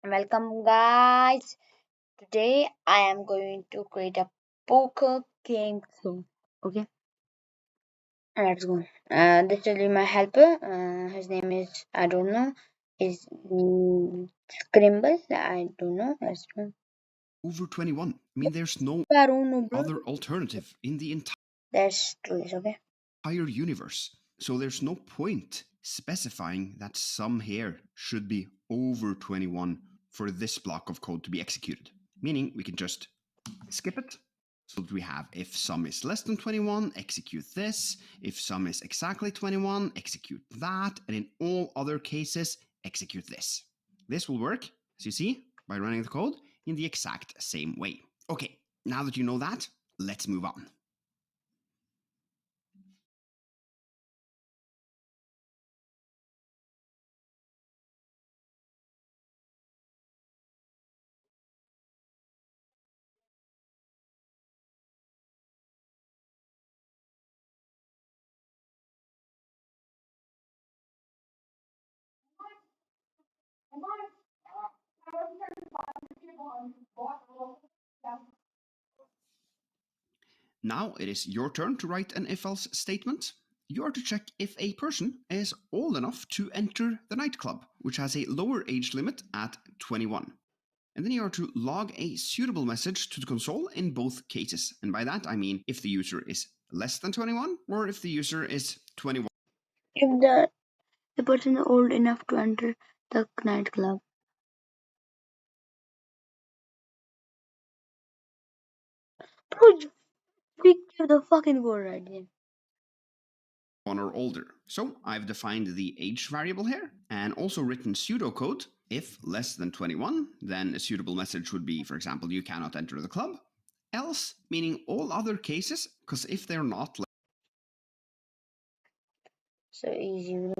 Welcome, guys. Today I am going to create a poker game soon. Okay, let's go. This will be my helper. His name is I don't know. Is Scrimble? I don't know. Over 21. I mean, there's no Paruno, bro. other alternative in the Let's do this. Okay. entire universe. So there's no point specifying that some here should be over 21 for this block of code to be executed. Meaning we can just skip it. So that we have if sum is less than 21, execute this. If sum is exactly 21, execute that. And in all other cases, execute this. This will work, as you see, by running the code in the exact same way. Okay, now that you know that, let's move on. Now it is your turn to write an if-else statement. You are to check if a person is old enough to enter the nightclub, which has a lower age limit at 21. And then you are to log a suitable message to the console in both cases. And by that, I mean if the user is less than 21 or if the user is 21. If the person is old enough to enter the nightclub. Bro, we give the fucking code right here. Or older. So I've defined the age variable here and also written pseudocode. If less than 21, then a suitable message would be, for example, you cannot enter the club. Else, meaning all other cases, because if they're not. So easy.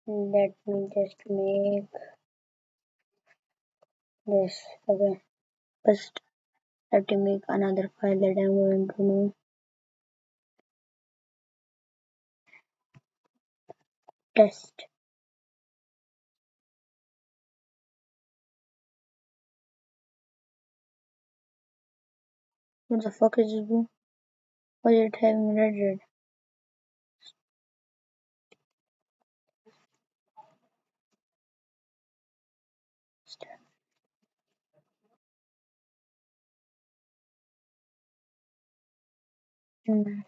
Let me just make this. Okay. First, let me make another file that I'm going to know. Test. What the fuck is this? Why is it having red? Hmm.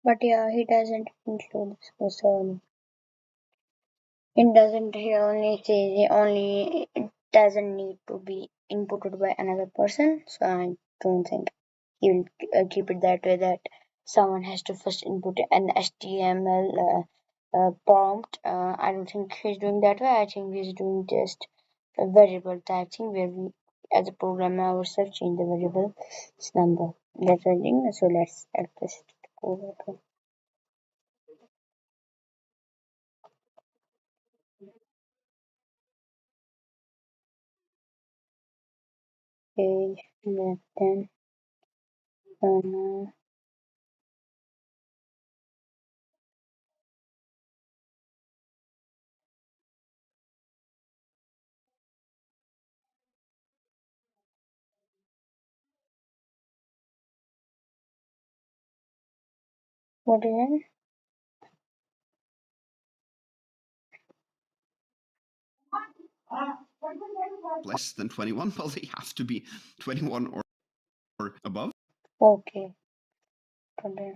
But yeah, he doesn't include this person. It doesn't. He only says it doesn't need to be inputted by another person. So I don't think he will keep it that way. That someone has to first input an HTML prompt. I don't think he's doing that way. I think he's doing just a variable type thing where we, as a programmer ourselves, change the variable number. That's the thing. So let's add this to the code. Okay. Page less than What is it? Less than 21? Well, they have to be 21 or above. Okay. Continue.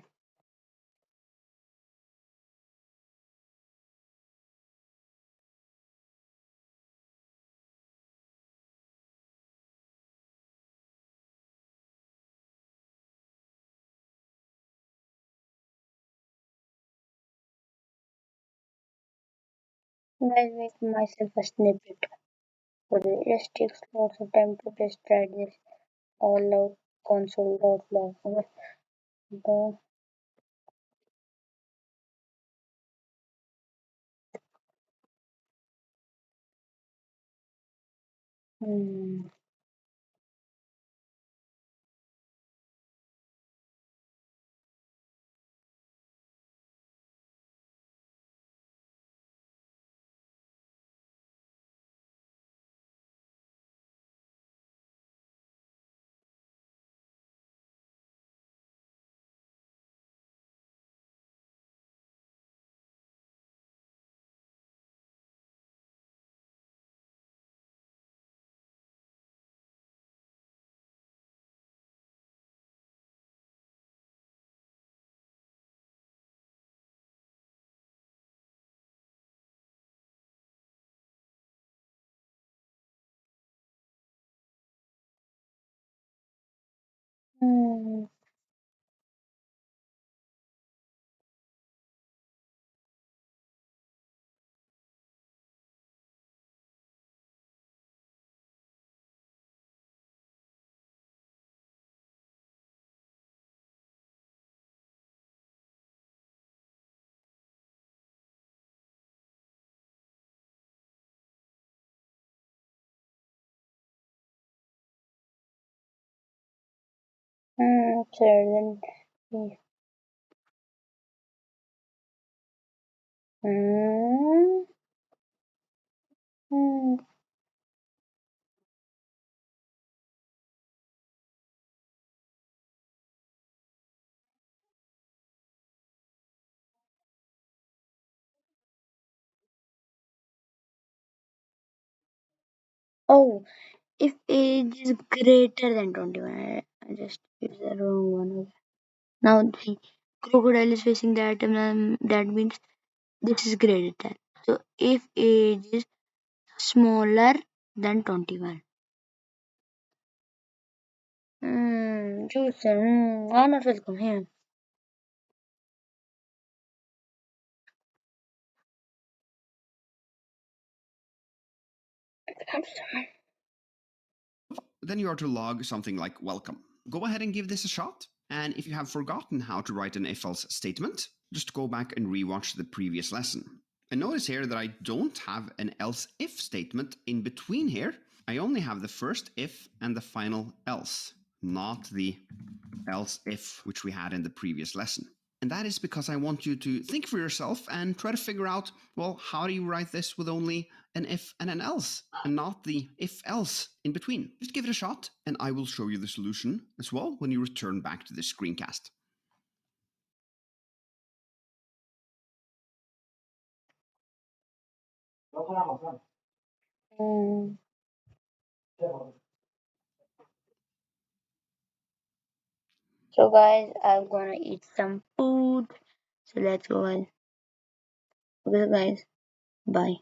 Guys, make myself a snippet for this. It just takes lots of time to just write this all out console.log. Okay. The, hmm. Hmm. So then, hmm. Hmm. Oh, if age is greater than 21, I just used the wrong one. Okay. Now the crocodile is facing that, that means this is greater. So if age is smaller than 21. Juice. I'm not welcome here. Then you are to log something like welcome. Go ahead and give this a shot. And if you have forgotten how to write an if-else statement, just go back and rewatch the previous lesson. And notice here that I don't have an else if statement in between here. I only have the first if and the final else, not the else if which we had in the previous lesson. And that is because I want you to think for yourself and try to figure out, well, how do you write this with only an if and an else and not the if else in between? Just give it a shot and I will show you the solution as well when you return back to this screencast. Mm. So guys, I'm gonna eat some food. So let's go guys. Okay guys, bye.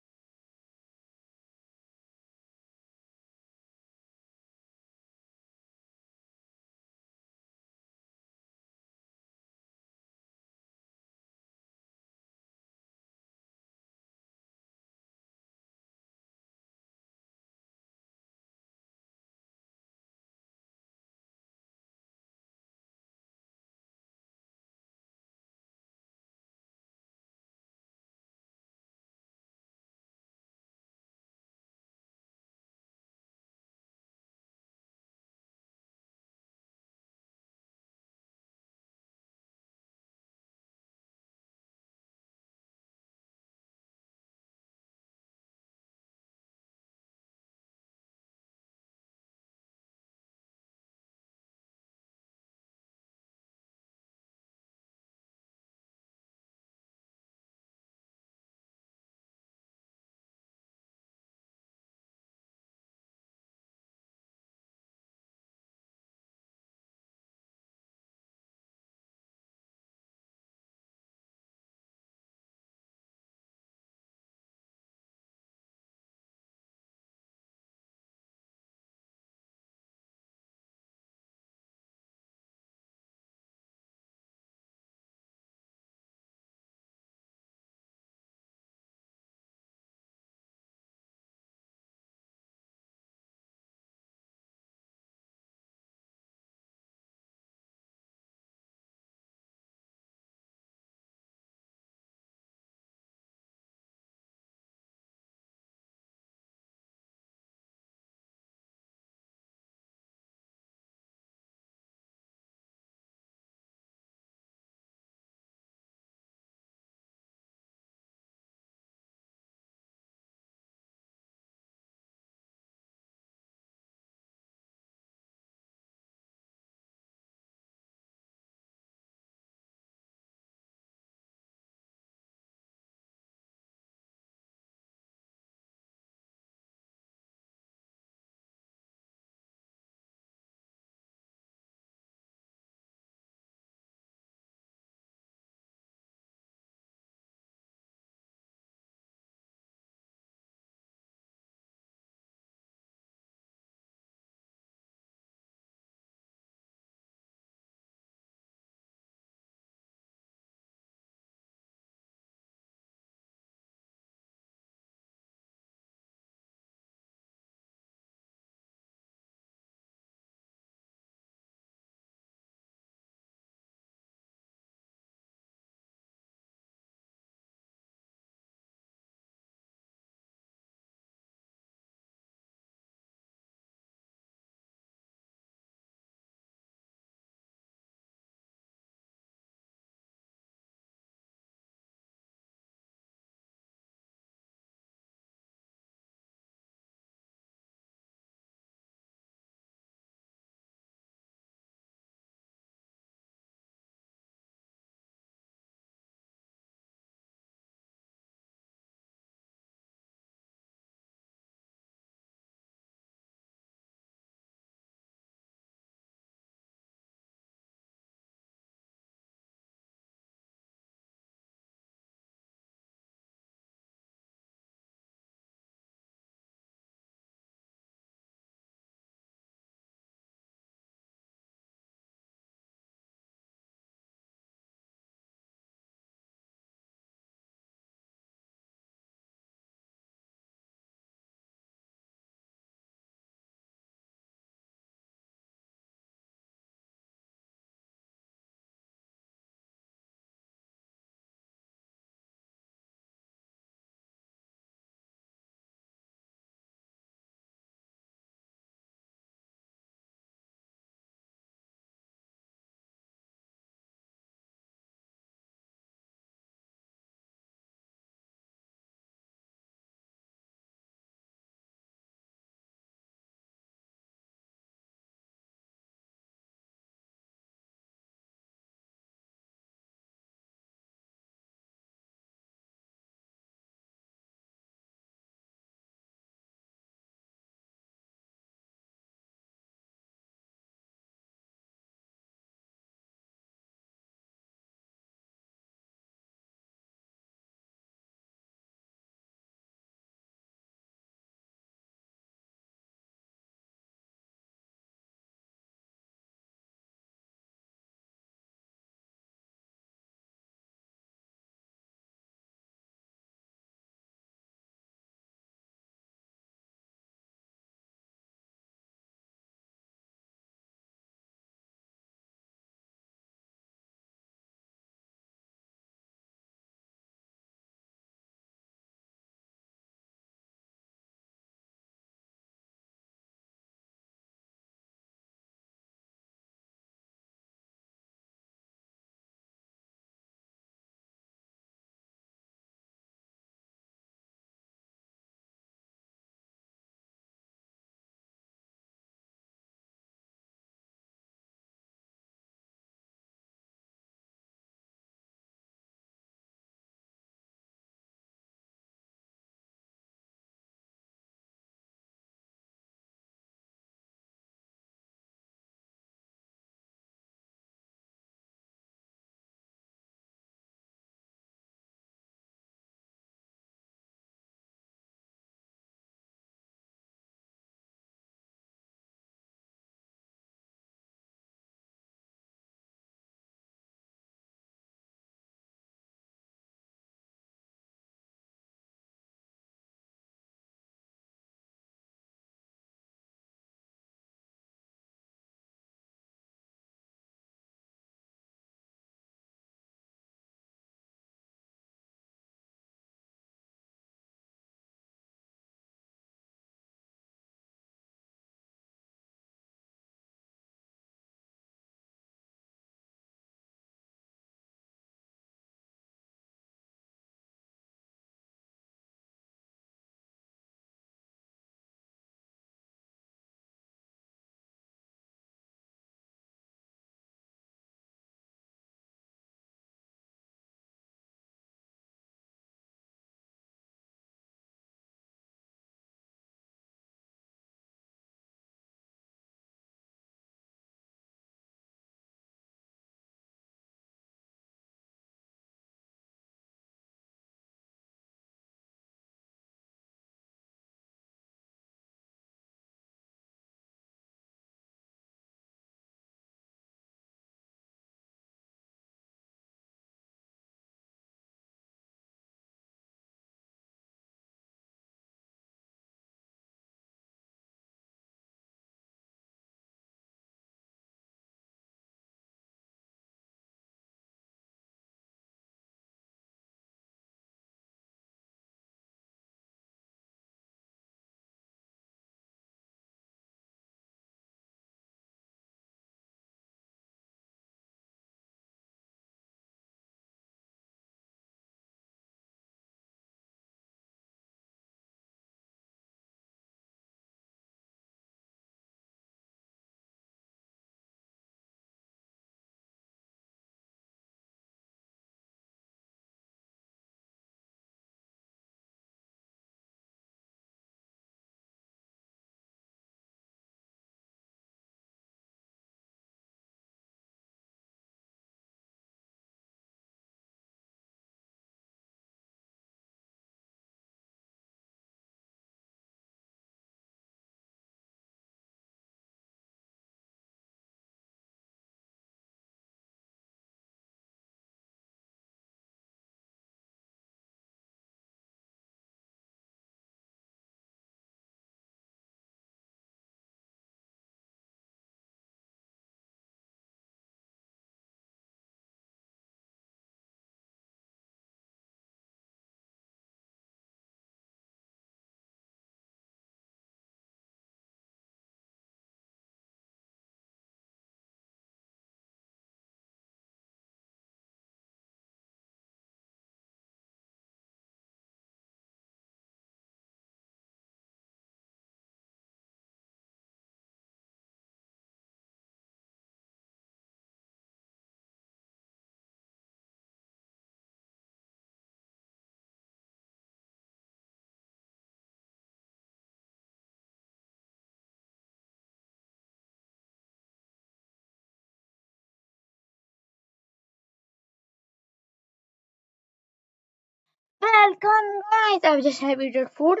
Welcome, guys. I just have eaten food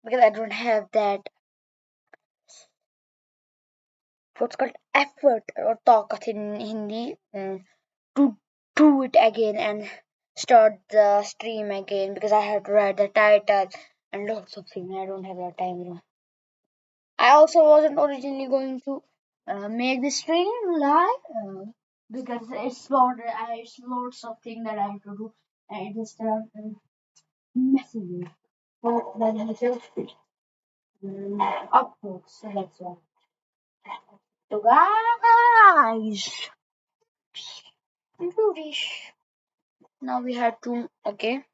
because I don't have that what's called effort or takat in Hindi to do it again and start the stream again because I have to write the title and lots of things. I don't have that time. I also wasn't originally going to make the stream live because it's lots of things that I have to do and it just messy. But then I just upload, so that's why. So guys, do this. Now we have to okay.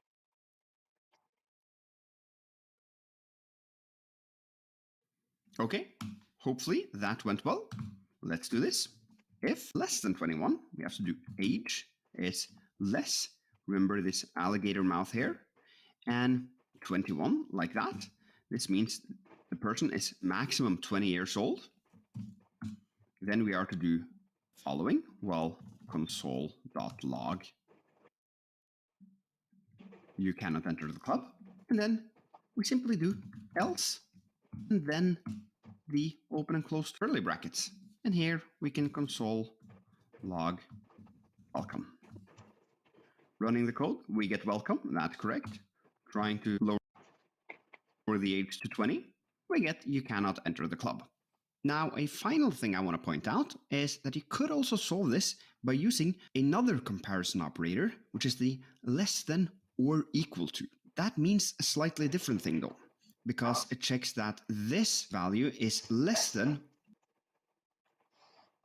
Okay, hopefully that went well. Let's do this. If less than 21, we have to do age is less. Remember this alligator mouth here. And 21, like that. This means the person is maximum 20 years old. Then we are to do following, well, console.log. You cannot enter the club. And then we simply do else, and then the open and close curly brackets. And here we can console log welcome. Running the code, we get welcome, that's correct. Trying to lower the age to 20, we get you cannot enter the club. Now, a final thing I want to point out is that you could also solve this by using another comparison operator, which is the less than or equal to. That means a slightly different thing though, because it checks that this value is less than.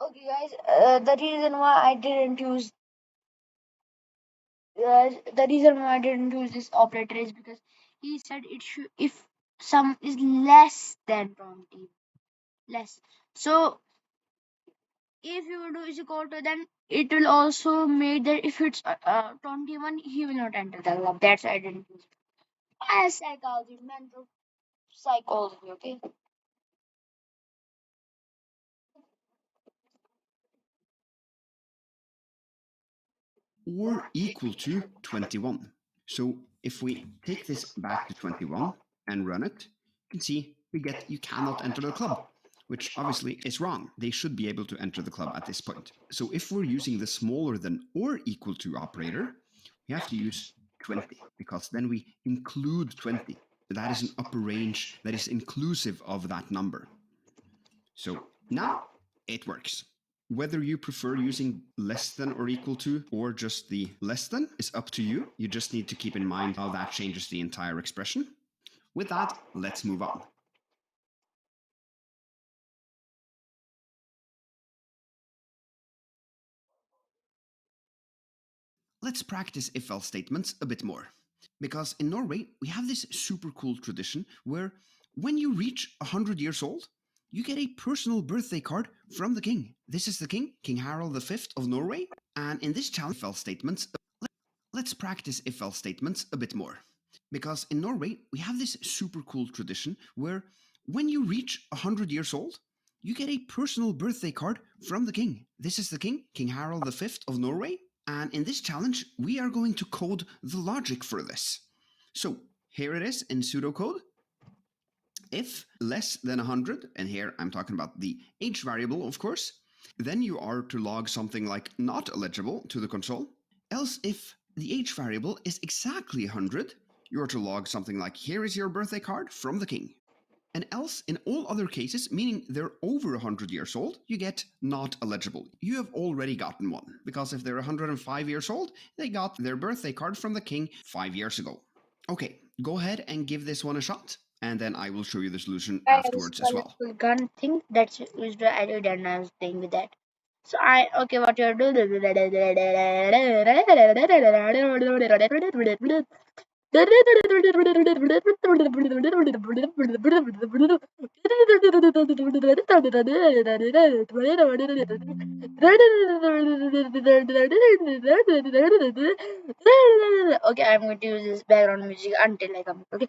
Okay, guys. The reason why I didn't use this operator is because he said it should if sum is less than 20 less. So if you do is equal to, then it will also make that if it's 21 he will not enter the club. That's why I didn't use it. As psychology, mental psychology. Okay. Or equal to 21. So if we take this back to 21 and run it, you can see we get you cannot enter the club, which obviously is wrong. They should be able to enter the club at this point. So if we're using the smaller than or equal to operator, we have to use 20 because then we include 20. That is an upper range that is inclusive of that number. So now it works. Whether you prefer using less than or equal to or just the less than is up to you. You just need to keep in mind how that changes the entire expression. With that, let's move on. Let's practice if-else statements a bit more. Because in Norway, we have this super cool tradition where when you reach 100 years old, you get a personal birthday card from the king. This is the king, King Harald V of Norway. And in this challenge, if-else statements, let's practice if-else statements a bit more. Because in Norway, we have this super cool tradition where when you reach 100 years old, you get a personal birthday card from the king. This is the king, King Harald V of Norway. And in this challenge, we are going to code the logic for this. So here it is in pseudocode. If less than 100, and here I'm talking about the age variable, of course, then you are to log something like not eligible to the console. Else, if the age variable is exactly 100, you are to log something like here is your birthday card from the king. And else, in all other cases, meaning they're over 100 years old, you get not eligible. You have already gotten one, because if they're 105 years old, they got their birthday card from the king 5 years ago. Okay, go ahead and give this one a shot, and then I will show you the solution afterwards as well. Gun thing that's used the added and I was playing with that. So what you're doing. Okay, I'm going to use this background music until I come. Okay.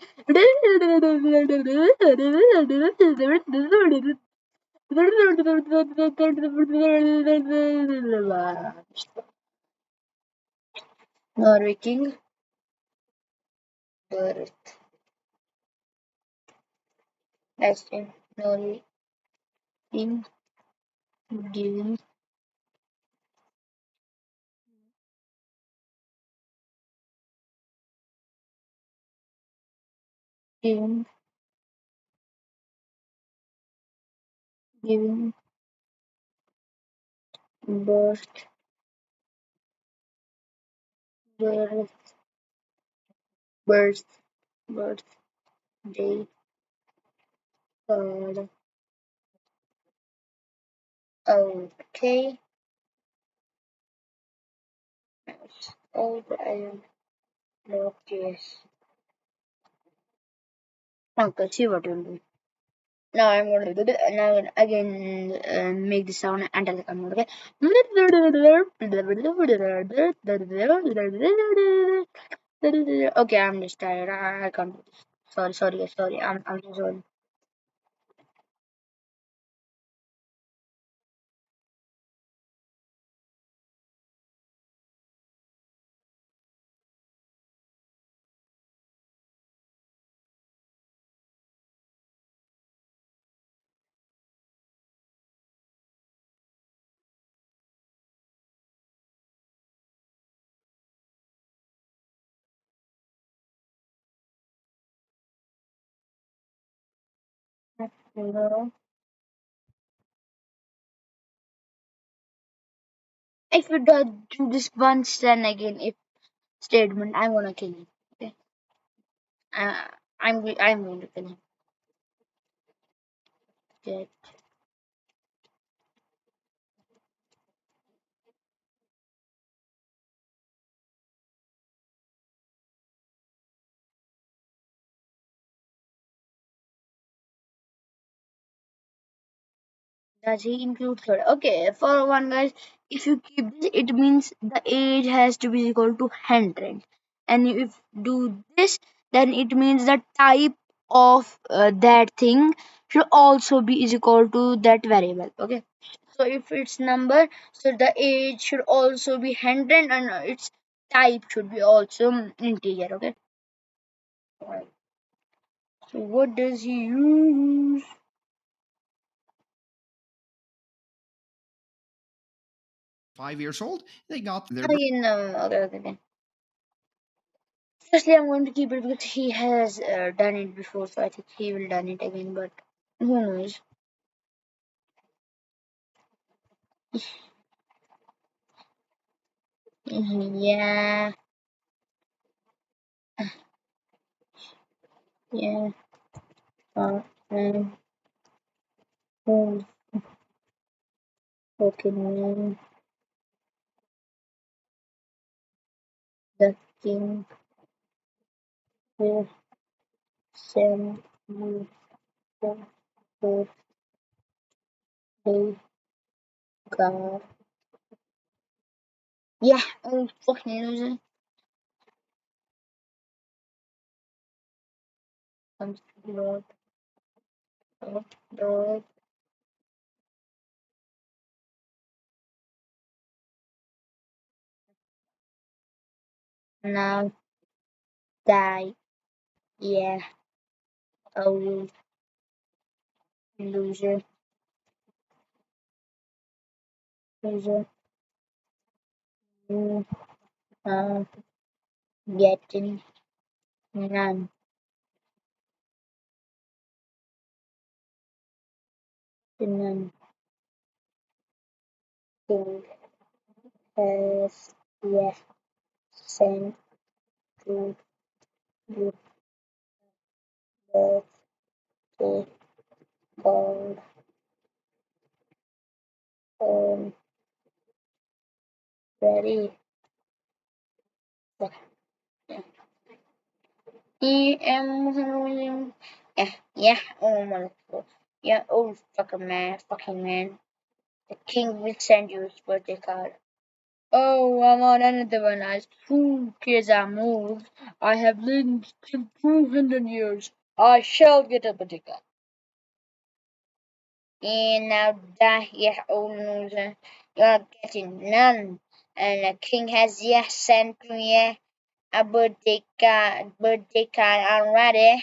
Norway King. birth. That's it. No in giving, giving, giving birth, birth, birth, birthday card. Okay. All the iron block, yes. Okay, see what you'll do. Now I'm going to do it. Now again make the sound until the come okay. Okay, I'm just tired. I can't do this. Sorry, guys, sorry. I'm so sorry. 0. If you do this once, then again, if statement, I'm gonna kill him. Okay, uh, I'm going to kill him. Okay. Does he include third? Okay, for one guys, if you keep this, it means the age has to be equal to 100. And if do this, then it means the type of that thing should also be is equal to that variable. Okay. So if it's number, so the age should also be 100 and its type should be also integer. Okay. Alright. So what does he use? 5 years old, they got their Again, okay. Firstly, I'm going to keep it because he has done it before, so I think he will done it again. But who knows? Yeah, yeah. And who Pokemon the king will send you the birthday card. Yeah, oh fucking loser. I'm Lord, Lord, now die. Yeah, oh loser, loser. You are getting none, none. Who has yeah sent to you birthday card already? Yeah, yeah, oh my god. Yeah, oh fucking man. The king will send you his birthday card. Oh, I'm on another one. As 2 kids are moved, I have lived till 200 years. I shall get a birthday card. And now die, yeah, oh loser. You're getting none. And the king has, yeah, sent to me, yeah. a birthday card already.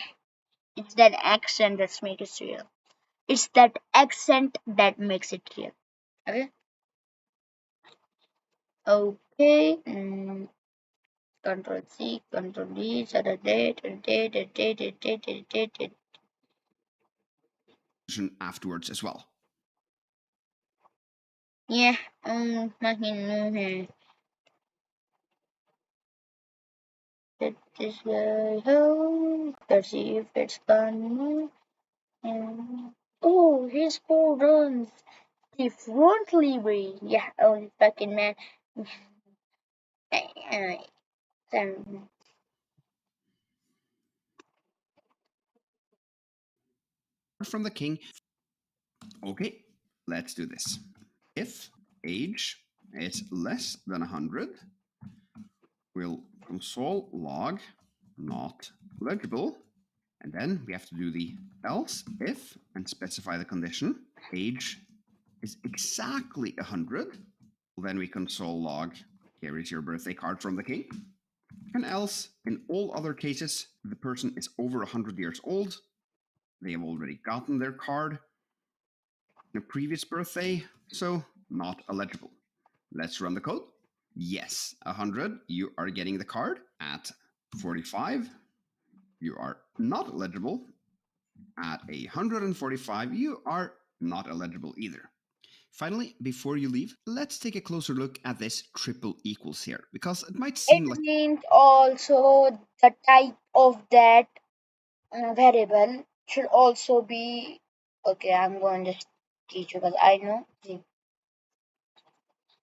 It's that accent that makes it real. It's that accent that makes it real. Okay. Okay. Control C, Control D, Saturday, afterwards as well. yeah, makin है. That is home. Let's see if it's gone. Oh, his four runs differently. Yeah, oh, fucking man. From the king. Okay, let's do this. If age is less than 100, we'll console log not legible, and then we have to do the else if and specify the condition. Age is exactly 100. Then we console log here is your birthday card from the king. And else, in all other cases, the person is over 100 years old. They have already gotten their card in a previous birthday, so not eligible. Let's run the code. Yes, 100, you are getting the card. At 45, you are not eligible. At 145, you are not eligible either. Finally, before you leave, let's take a closer look at this triple equals here, because it might seem like... It means also the type of that variable should also be. Okay, I'm going to teach you because I know.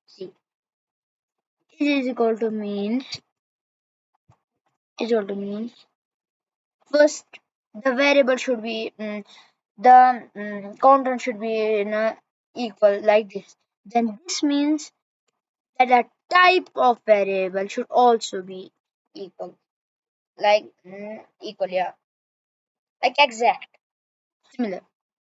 See, is equal to means is equal to means. First, the variable should be the content should be equal like this. Then this means that the type of variable should also be equal, like equal, yeah, like exact, similar.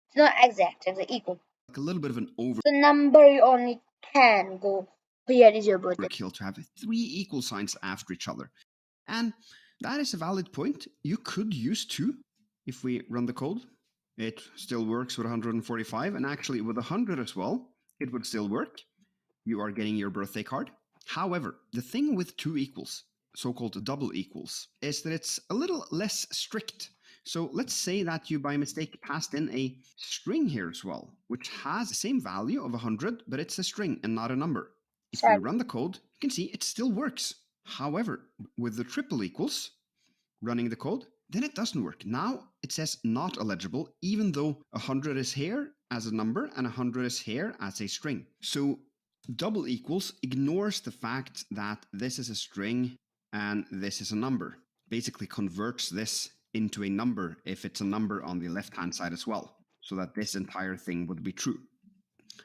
It's not exact, it's equal. a little bit of an The number you only can go. Here is your birthday. overkill to have 3 equal signs after each other. And that is a valid point. You could use 2 if we run the code. It still works with 145, and actually with 100 as well, it would still work. You are getting your birthday card. However, the thing with 2 equals, so-called double equals, is that it's a little less strict. So let's say that you by mistake passed in a string here as well, which has the same value of 100, but it's a string and not a number. If we run the code, you can see it still works. However, with the triple equals, running the code, then it doesn't work. Now it says not eligible, even though 100 is here as a number and 100 is here as a string. So double equals ignores the fact that this is a string and this is a number. Basically converts this into a number if it's a number on the left-hand side as well, so that this entire thing would be true.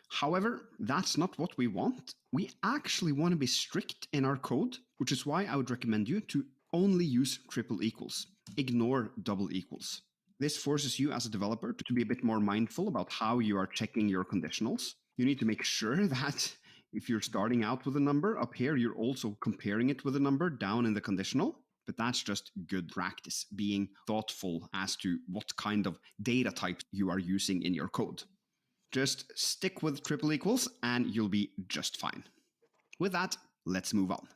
However, that's not what we want. We actually want to be strict in our code, which is why I would recommend you to only use triple equals. Ignore double equals. This forces you as a developer to be a bit more mindful about how you are checking your conditionals. You need to make sure that if you're starting out with a number up here, you're also comparing it with a number down in the conditional. But that's just good practice, being thoughtful as to what kind of data type you are using in your code. Just stick with triple equals and you'll be just fine. With that, let's move on.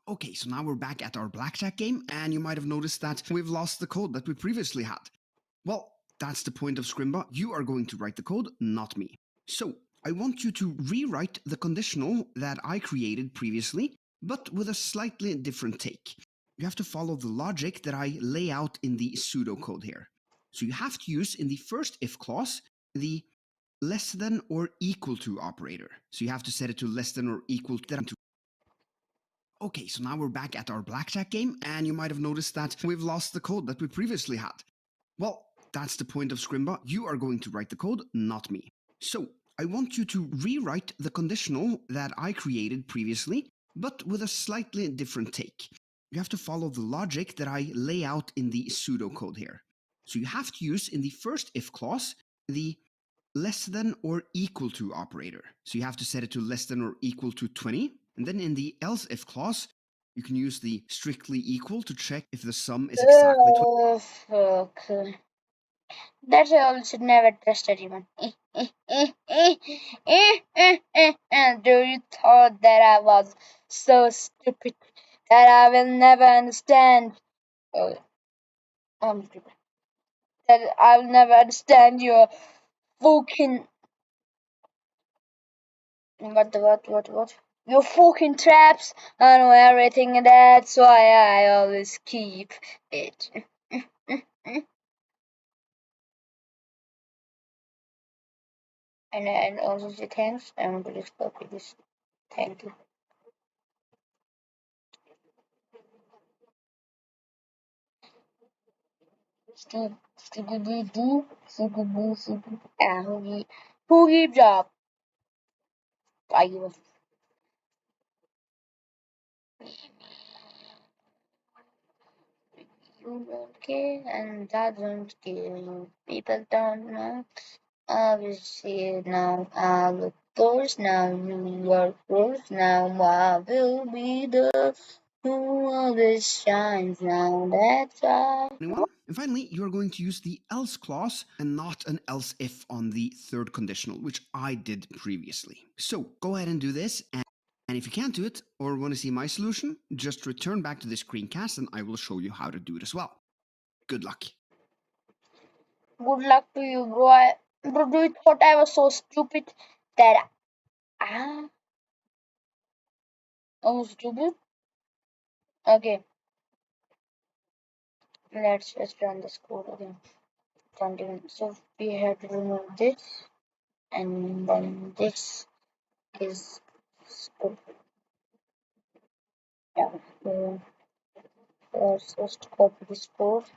Okay, so now we're back at our blackjack game, and you might have noticed that we've lost the code that we previously had. Well, that's the point of Scrimba. You are going to write the code, not me. So, I want you to rewrite the conditional that I created previously, but with a slightly different take. You have to follow the logic that I lay out in the pseudocode here. So you have to use in the first if clause the less than or equal to operator. So you have to set it to less than or equal to. Okay, so now we're back at our blackjack game, and you might have noticed that we've lost the code that we previously had. Well, that's the point of Scrimba. You are going to write the code, not me. So, I want you to rewrite the conditional that I created previously, but with a slightly different take. You have to follow the logic that I lay out in the pseudocode here. So you have to use in the first if clause the less than or equal to operator. So you have to set it to less than or equal to 20. And then in the else if clause, you can use the strictly equal to check if the sum is exactly 20. Oh, fuck. That's why I should never trust anyone. Do you thought that I was so stupid that I will never understand? Oh, I'm stupid. That I will never understand your fucking what? Your fucking traps. I know everything, and that's why I always keep it. And also say thanks. I'm going to just copy this. Thank you. Steve, Stevie Doo, Stevie. Who gives up? I give up. You don't care and doesn't care. People don't know. Obviously, now I look close. Now you are close. Now I will be the who always shines. Now that's why. 21. And finally, you're going to use the else clause and not an else if on the third conditional, which I did previously. So go ahead and do this. And if you can't do it or want to see my solution, just return back to the screencast and I will show you how to do it as well. Good luck. Good luck to you, bro. Bro, do you thought I was so stupid that I was stupid? Okay, let's just run this code again. So we have to remove this, and then this is stupid. Yeah. So let's just copy this code.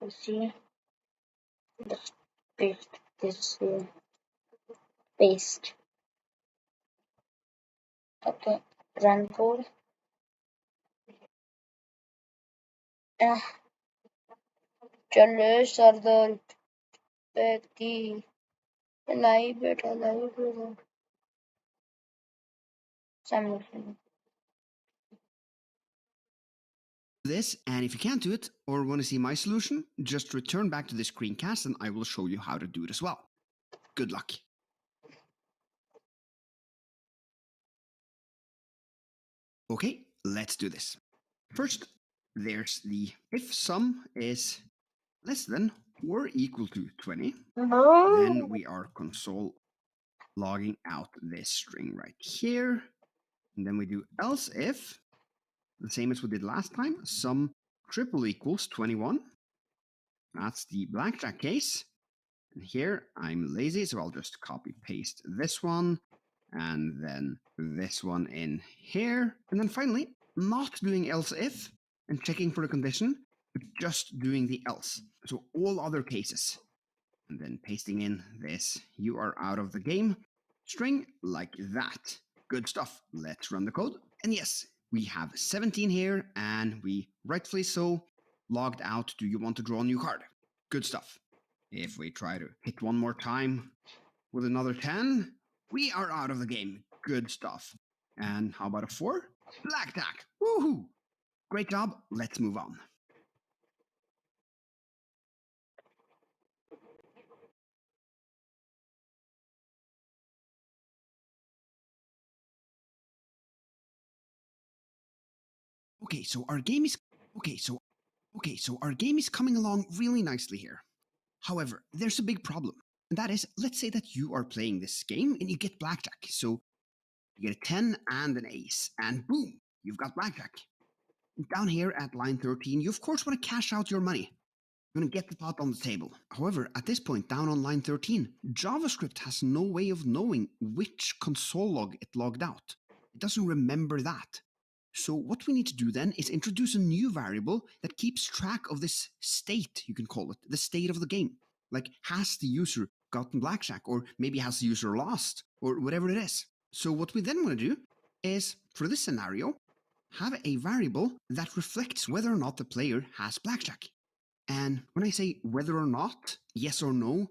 You see, just paste this here. Paste. Okay, run code. Ah, चलो सरदार व्यक्ति लाई बैठा सामने This, and if you can't do it or want to see my solution, just return back to the screencast and I will show you how to do it as well. Good luck. Okay, let's do this. First, there's the if sum is less than or equal to 20, then we are console logging out this string right here. And then we do else if, the same as we did last time, sum triple equals 21. That's the blackjack case. And here I'm lazy, so I'll just copy paste this one and then this one in here. And then finally, not doing else if and checking for the condition, but just doing the else. So all other cases. And then pasting in this you are out of the game string like that. Good stuff. Let's run the code. And yes, we have 17 here and we rightfully so logged out. Do you want to draw a new card? Good stuff. If we try to hit one more time with another 10, we are out of the game. Good stuff. And how about a 4? Blackjack. Woohoo! Great job. Let's move on. Okay, so our game is coming along really nicely here. However, there's a big problem. And that is, let's say that you are playing this game and you get blackjack. So you get a 10 and an ace, and boom, you've got blackjack. Down here at line 13, you of course want to cash out your money. You want to get the pot on the table. However, at this point, down on line 13, JavaScript has no way of knowing which console log it logged out. It doesn't remember that. So what we need to do then is introduce a new variable that keeps track of this state, you can call it, the state of the game. Like, has the user gotten blackjack, or maybe has the user lost, or whatever it is. So what we then want to do is, for this scenario, have a variable that reflects whether or not the player has blackjack. And when I say whether or not, yes or no,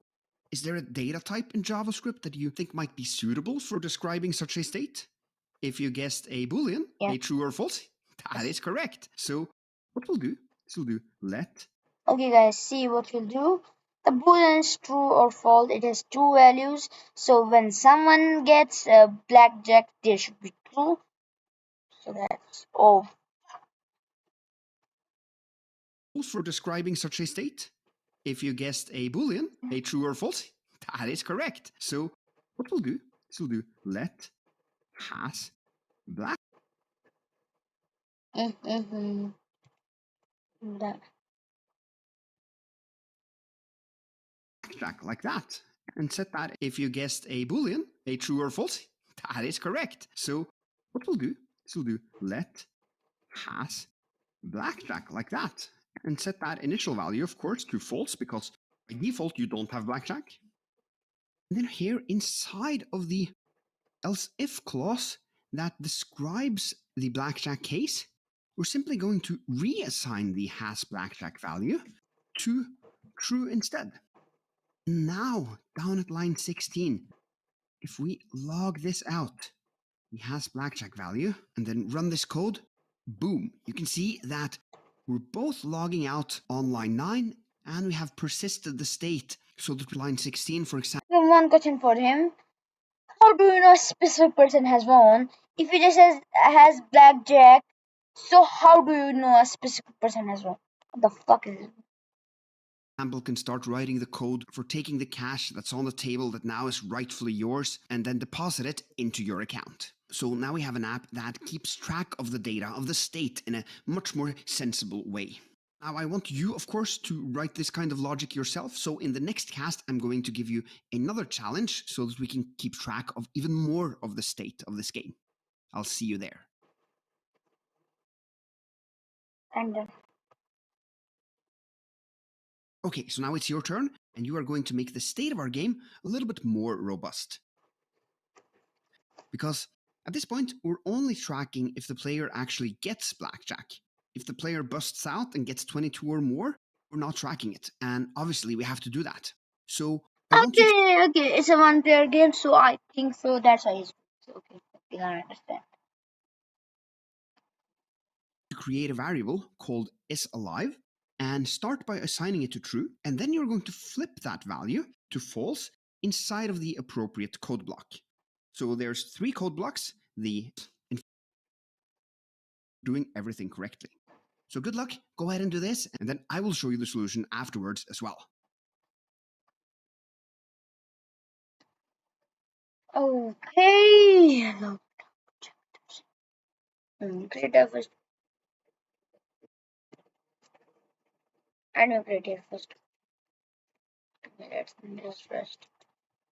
Is there a data type in JavaScript that you think might be suitable for describing such a state? If you guessed a Boolean, a true or false, that is correct. So what we'll do is we'll do let. Okay guys, see what we'll do. The boolean is true or false. It has two values. So when someone gets a blackjack, they should be true. So that's oh. For describing such a state? If you guessed a Boolean, a true or false, that is correct. So what we'll do is we'll do let has black. That. Blackjack like that. And set that if you guessed a Boolean, a true or false, that is correct. So what we'll do is we'll do let has blackjack like that. And set that initial value, of course, to false because by default you don't have blackjack. And then here inside of the else if clause that describes the blackjack case, we're simply going to reassign the has blackjack value to true instead. Now, down at line 16, if we log this out, the has blackjack value, and then run this code, boom, you can see that we're both logging out on line 9 and we have persisted the state so that line 16, for example. One question for him. How do you know a specific person has won? If he just has blackjack, so how do you know a specific person has won? What the fuck is it? Example can start writing the code for taking the cash that's on the table that now is rightfully yours and then deposit it into your account. So now we have an app that keeps track of the data of the state in a much more sensible way. Now I want you, of course, to write this kind of logic yourself. So in the next cast, I'm going to give you another challenge so that we can keep track of even more of the state of this game. I'll see you there. And Okay, so now it's your turn, and you are going to make the state of our game a little bit more robust. Because at this point, we're only tracking if the player actually gets blackjack. If the player busts out and gets 22 or more, we're not tracking it. And obviously, we have to do that. So I want you to... okay, it's a one-player game, so I think so. That's why it's okay. I understand. Create a variable called isAlive and start by assigning it to true, and then you're going to flip that value to false inside of the appropriate code block. So there's 3 code blocks, doing everything correctly. So good luck, go ahead and do this, and then I will show you the solution afterwards as well. Okay. Create a first. I know create it first. Let's just first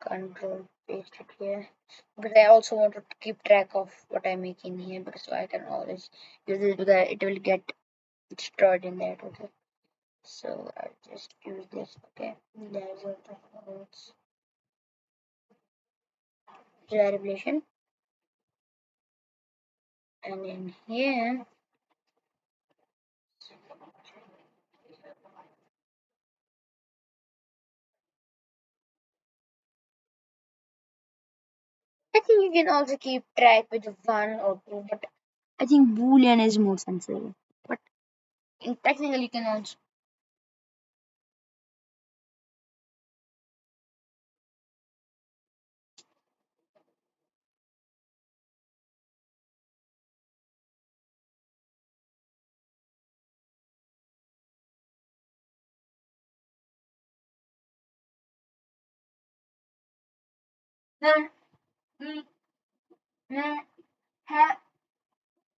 control paste it here. Because I also want to keep track of what I'm making here, because so I can always use this because it will get destroyed in that. Okay. So I'll just use this. Okay. There's a variation. And in here, I think you can also keep track with 1 or 2, but I think Boolean is more sensible. But in technical, you can also.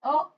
Oh.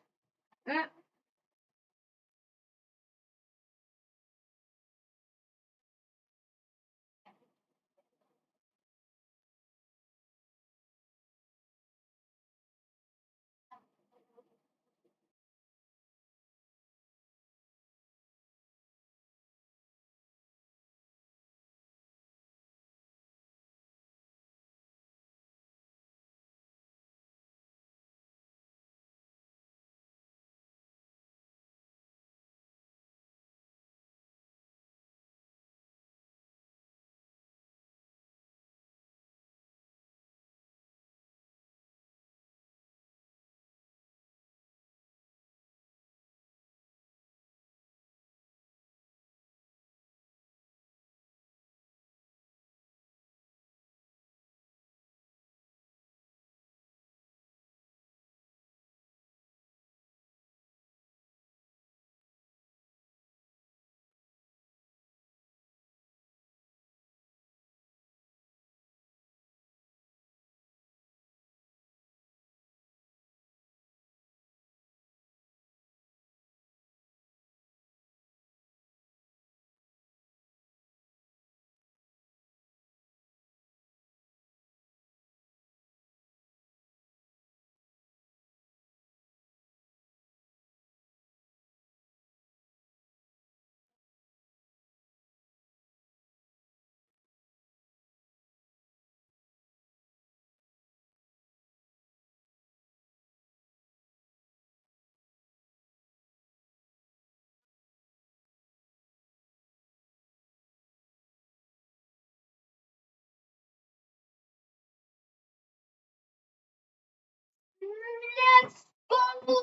let's go.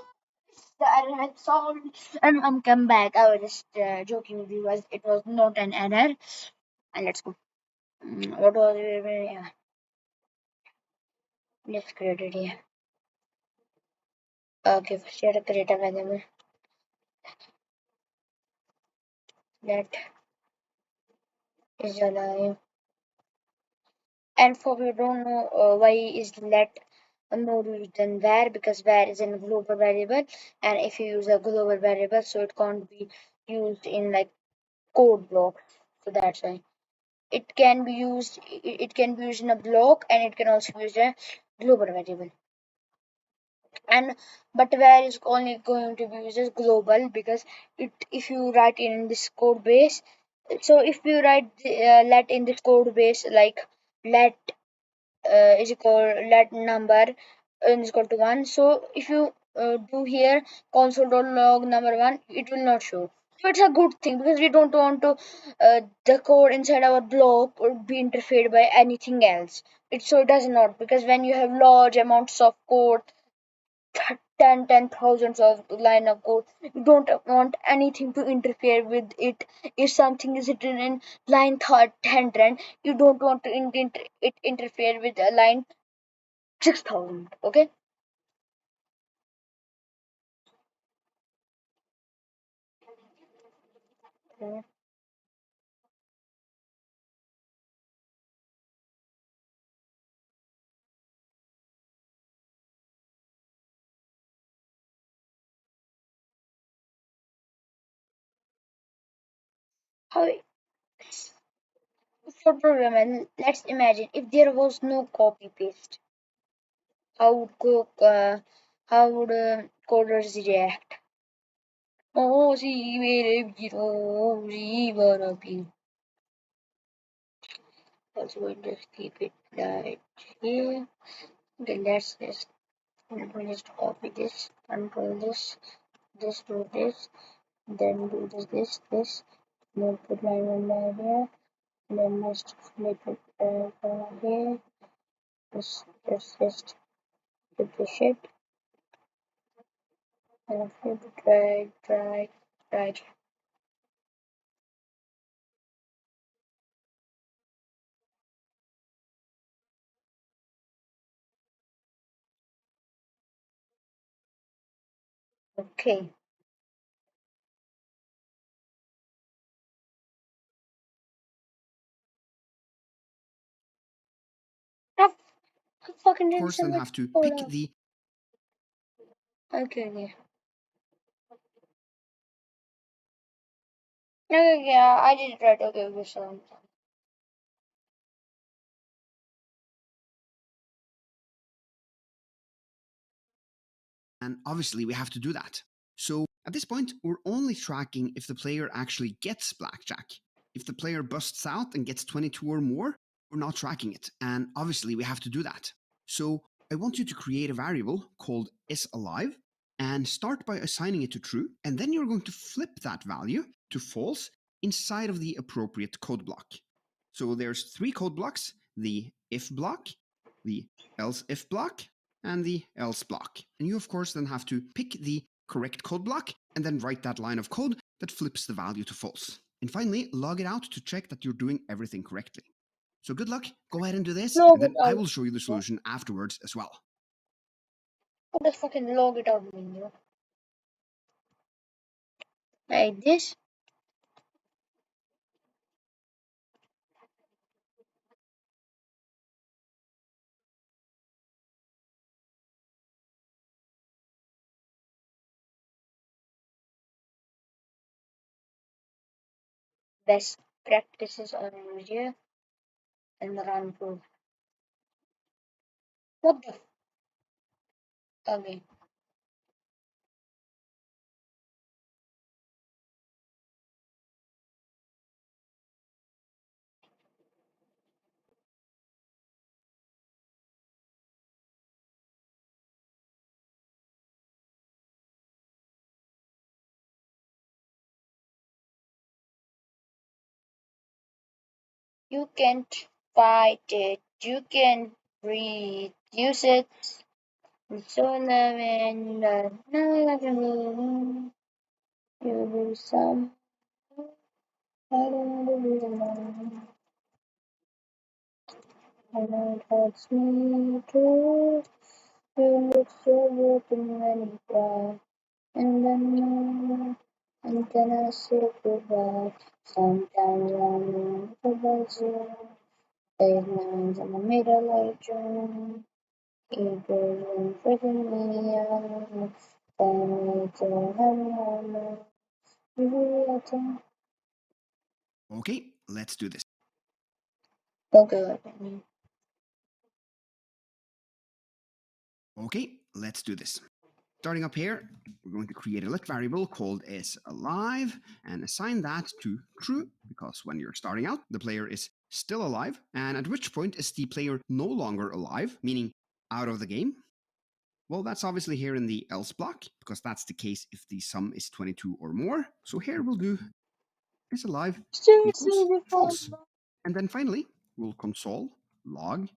The error had solved, and I'm come back. I was just joking with you guys. It was not an error. And let's go. What was it? Yeah, let's create it here. Okay, first you have to create a variable that is alive. And for we don't know why is let more used than where, because where is a global variable, and if you use a global variable, so it can't be used in like code blocks. So that's why it can be used. It can be used in a block, and it can also be used in a global variable. And but where is only going to be used as global, because it if you write in this code base, so if you write let in this code base like let is equal let number is equal to 1, so if you do here console.log number 1, it will not show. So it's a good thing, because we don't want to the code inside our block would be interfered by anything else. It does not, because when you have large amounts of code, 10 thousands of line of code, you don't want anything to interfere with it. If something is written in line 10, you don't want to it interfere with a line 6,000. Okay. Mm. How for programming, let's imagine if there was no copy paste, how would how would coders react? Oh, see, also we'll just keep it right here. Okay, let's just copy this, control this do this, then do this, then put my number here, then just flip it here, just put the shit, and flip it right. Okay. I fucking Of didn't course, then submit have to code pick up. the Okay, yeah. Okay, yeah, I did it right. Okay, so and obviously we have to do that. So at this point, we're only tracking if the player actually gets blackjack. If the player busts out and gets 22 or more, we're not tracking it. And obviously we have to do that. So I want you to create a variable called isAlive and start by assigning it to true. And then you're going to flip that value to false inside of the appropriate code block. So there's three code blocks: the if block, the else if block, and the else block. And you, of course, then have to pick the correct code block and then write that line of code that flips the value to false. And finally, log it out to check that you're doing everything correctly. So good luck, go ahead and do this, log and it then I out. will show you the solution afterwards as well. What does fucking log it out mean, like this? Best practices on video and run proof. What the okay. You can't fight it. You can reduce it. So when you do some, I don't know, and it hurts me too. You look so broken when you cry, and then I say goodbye. Sometimes I'm about you. There's lines in the middle of June. It goes in freaking me out. Then it's all home. Okay, Okay, let's do this. okay. Okay, let's do this. Starting up here, we're going to create a lit variable called isAlive and assign that to true, because when you're starting out, the player is still alive, and at which point is the player no longer alive, meaning out of the game. Well, that's obviously here in the else block, because that's the case if the sum is 22 or more. So here we'll do isAlive equals false. And then finally, we'll console log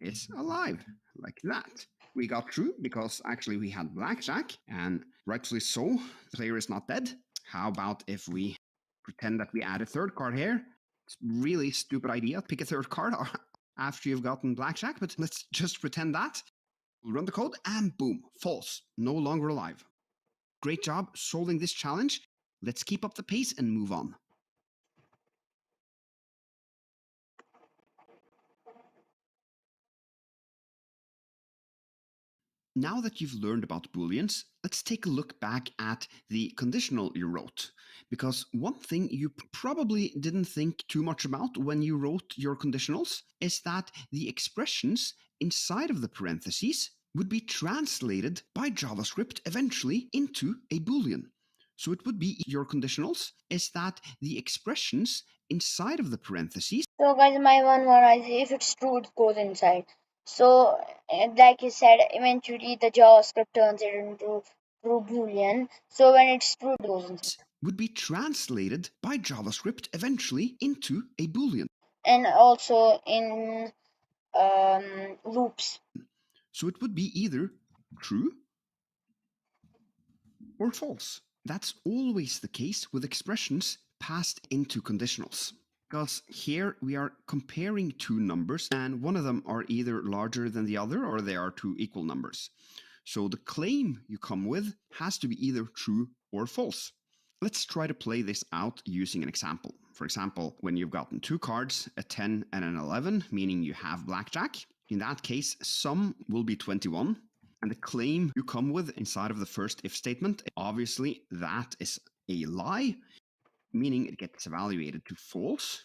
isAlive, like that. We got true because actually we had blackjack, and rightfully so, the player is not dead. How about if we pretend that we add a third card here? It's really stupid idea. Pick a third card after you've gotten blackjack, but let's just pretend that. We'll run the code and boom, false, no longer alive. Great job solving this challenge. Let's keep up the pace and move on. Now that you've learned about Booleans, let's take a look back at the conditional you wrote. Because one thing you probably didn't think too much about when you wrote your conditionals is that the expressions inside of the parentheses would be translated by JavaScript eventually into a Boolean. So it would be your conditionals is that the expressions inside of the parentheses. So guys, my one more I say if it's true, it goes inside. So like you said, eventually the JavaScript turns it into true Boolean. So when it's true, it goes inside. Would be translated by JavaScript eventually into a Boolean. And also in loops. So it would be either true or false. That's always the case with expressions passed into conditionals. Because here we are comparing two numbers, and one of them are either larger than the other or they are two equal numbers. So the claim you come with has to be either true or false. Let's try to play this out using an example. For example, when you've gotten two cards, a 10 and an 11, meaning you have blackjack, in that case, sum will be 21. And the claim you come with inside of the first if statement, obviously that is a lie, meaning it gets evaluated to false.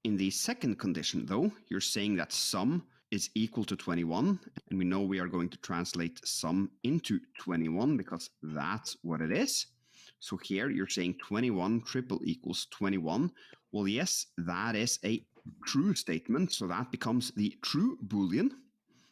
In the second condition, though, you're saying that sum is equal to 21, and we know we are going to translate sum into 21 because that's what it is. So here you're saying 21 triple equals 21. Well, yes, that is a true statement, so that becomes the true Boolean.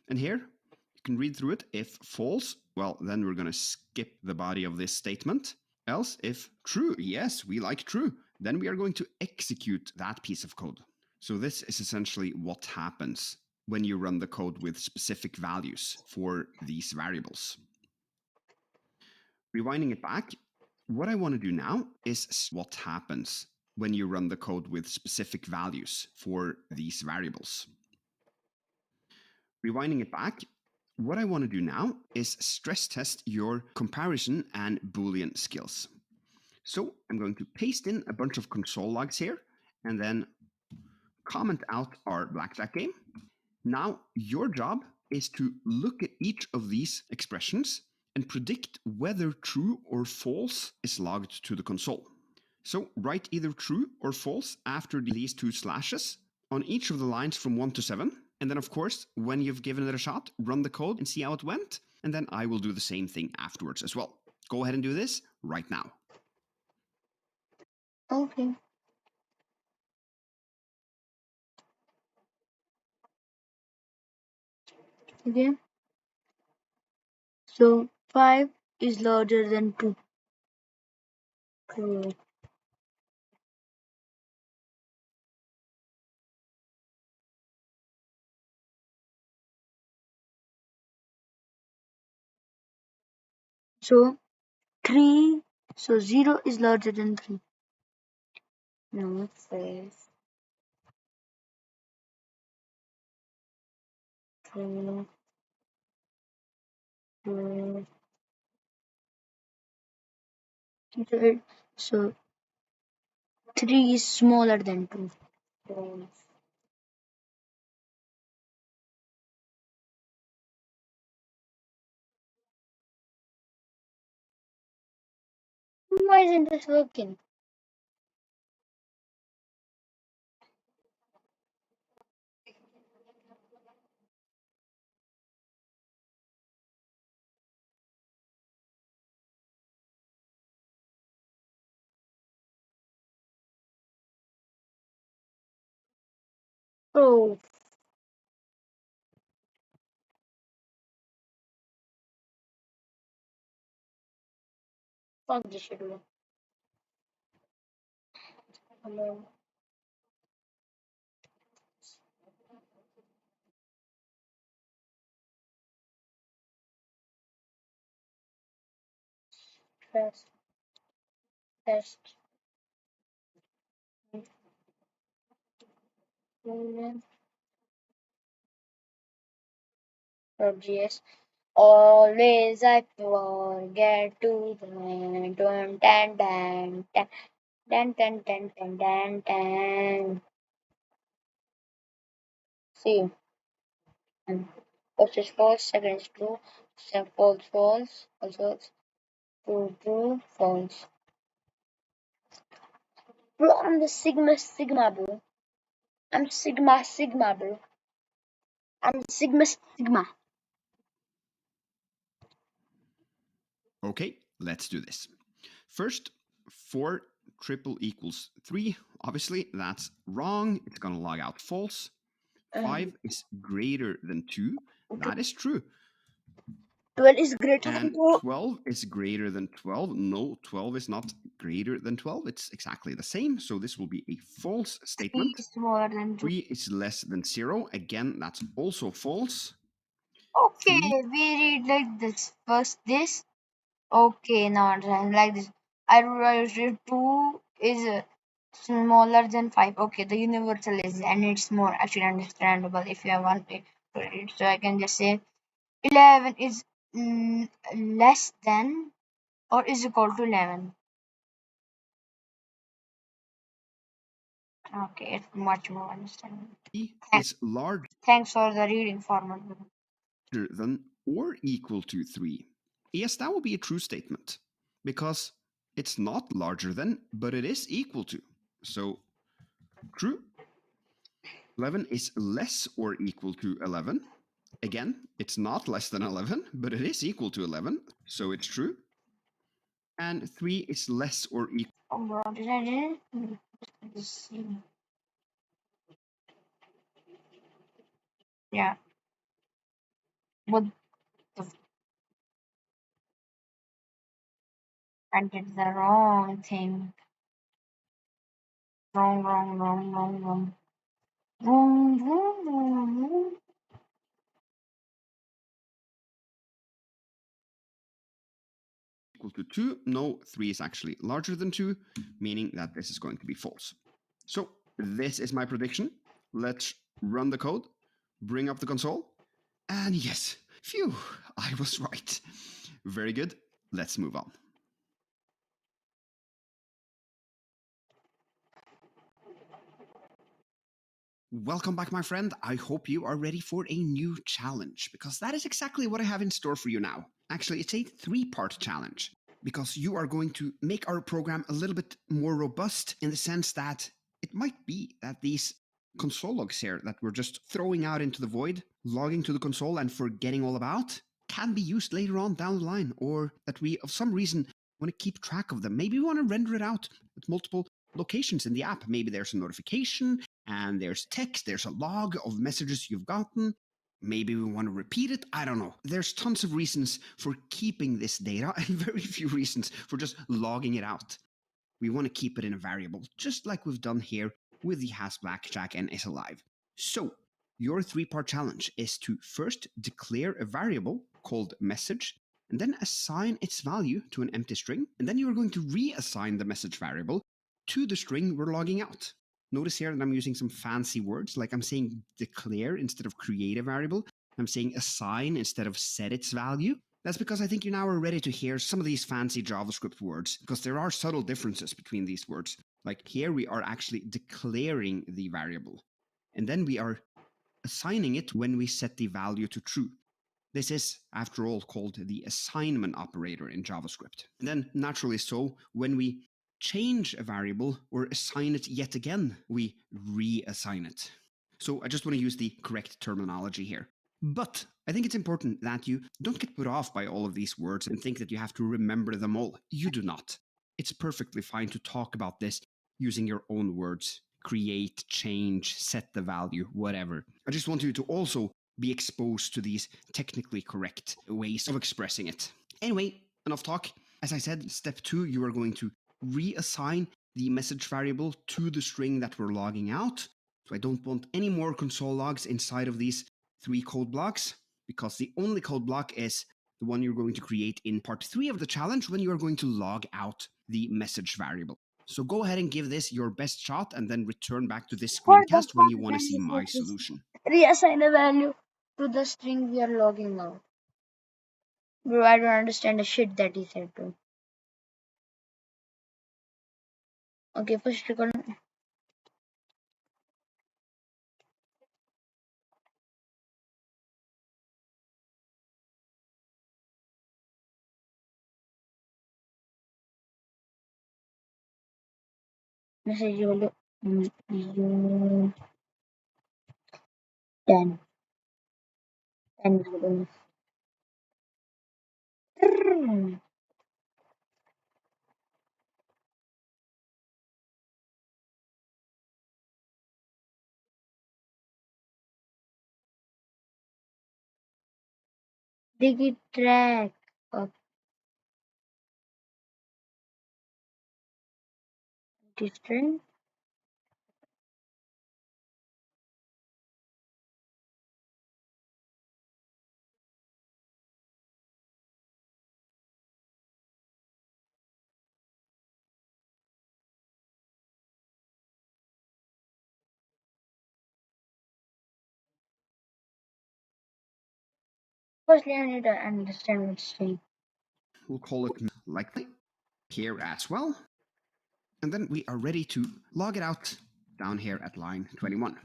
And here you can read through it. If false, well, then we're going to skip the body of this statement. Else, if true, yes, we like true, then we are going to execute that piece of code. So this is essentially what happens when you run the code with specific values for these variables. Rewinding it back, what I want to do now is what happens when you run the code with specific values for these variables. Rewinding it back, what I want to do now is stress test your comparison and Boolean skills. So I'm going to paste in a bunch of console logs here and then comment out our blackjack game. Now, your job is to look at each of these expressions and predict whether true or false is logged to the console. So write either true or false after these two slashes on each of the lines from 1 to 7. And then, of course, when you've given it a shot, run the code and see how it went. And then I will do the same thing afterwards as well. Go ahead and do this right now. Okay. Okay. So 5 is larger than 2. True. So 3, so 0 is larger than 3. No, 5, 4, 2, so 3 is smaller than 2. Why isn't this working? Oh, fuck this schedule. Hello. Test, test. GS. Always I forget to tan tan tan tan tan tan tan tan tan. See, first is false, second is true, false, false, also true, true, false. Bro, I'm the Sigma Sigma, bro. I'm Sigma Sigma, bro. I'm Sigma Sigma. Okay, let's do this. First, 4 triple equals 3. Obviously, that's wrong. It's going to log out false. 5 is greater than 2. That is true. 12 is greater than And 2. 12 is greater than 12. No, 12 is not greater than 12. It's exactly the same. So this will be a false 3 statement. is smaller than 2. 3 is less than 0. Again, that's also false. Okay, 3, we read like this. First this. Okay, now it's like this. I read 2 is smaller than 5. Okay, the universal is, and it's more actually understandable if you want to read it. So I can just say 11 is less than or is equal to 11. Okay, it's much more understandable. is larger Thanks for the reading format. than or equal to 3. Yes, that will be a true statement because it's not larger than, but it is equal to. So, true. 11 is less or equal to 11. Again, it's not less than 11, but it is equal to 11. So, it's true. And 3 is less or equal. Oh, bro, did I read it? Yeah, but I did the wrong thing. Wrong, wrong, wrong, wrong, wrong. Wrong, wrong, wrong, wrong. Equal to 2. No, 3 is actually larger than 2, meaning that this is going to be false. So, this is my prediction. Let's run the code, bring up the console, and yes, phew, I was right. Very good. Let's move on. Welcome back, my friend. I hope you are ready for a new challenge because that is exactly what I have in store for you now. Actually, it's a 3-part challenge because you are going to make our program a little bit more robust in the sense that it might be that these console logs here that we're just throwing out into the void, logging to the console and forgetting all about, can be used later on down the line, or that we, of some reason, want to keep track of them. Maybe we want to render it out at multiple locations in the app. Maybe there's a notification and there's text, there's a log of messages you've gotten. Maybe we want to repeat it. I don't know. There's tons of reasons for keeping this data and very few reasons for just logging it out. We want to keep it in a variable, just like we've done here with the Has Blackjack and is alive. So, your 3-part challenge is to first declare a variable called message, and then assign its value to an empty string, and then you are going to reassign the message variable to the string we're logging out. Notice here that I'm using some fancy words, like I'm saying declare instead of create a variable. I'm saying assign instead of set its value. That's because I think you now are ready to hear some of these fancy JavaScript words, because there are subtle differences between these words. Like here we are actually declaring the variable, and then we are assigning it when we set the value to true. This is, after all, called the assignment operator in JavaScript. And then, naturally so, when we change a variable or assign it yet again, we reassign it. So I just want to use the correct terminology here. But I think it's important that you don't get put off by all of these words and think that you have to remember them all. You do not. It's perfectly fine to talk about this using your own words. Create, change, set the value, whatever. I just want you to also be exposed to these technically correct ways of expressing it. Anyway, enough talk. As I said, step 2, you are going to reassign the message variable to the string that we're logging out. So I don't want any more console logs inside of these 3 code blocks, because the only code block is the one you're going to create in part 3 of the challenge when you are going to log out the message variable. So go ahead and give this your best shot and then return back to this What the screencast when fuck you want to can see you my put this? solution. Reassign a value to the string we are logging out. Bro, I don't understand the shit that he said to. Okay, first you can message value you 10. 10 is good enough. Digi track of the string. Firstly, I need to understand what string. We'll call it likely here as well. And then we are ready to log it out down here at line 21.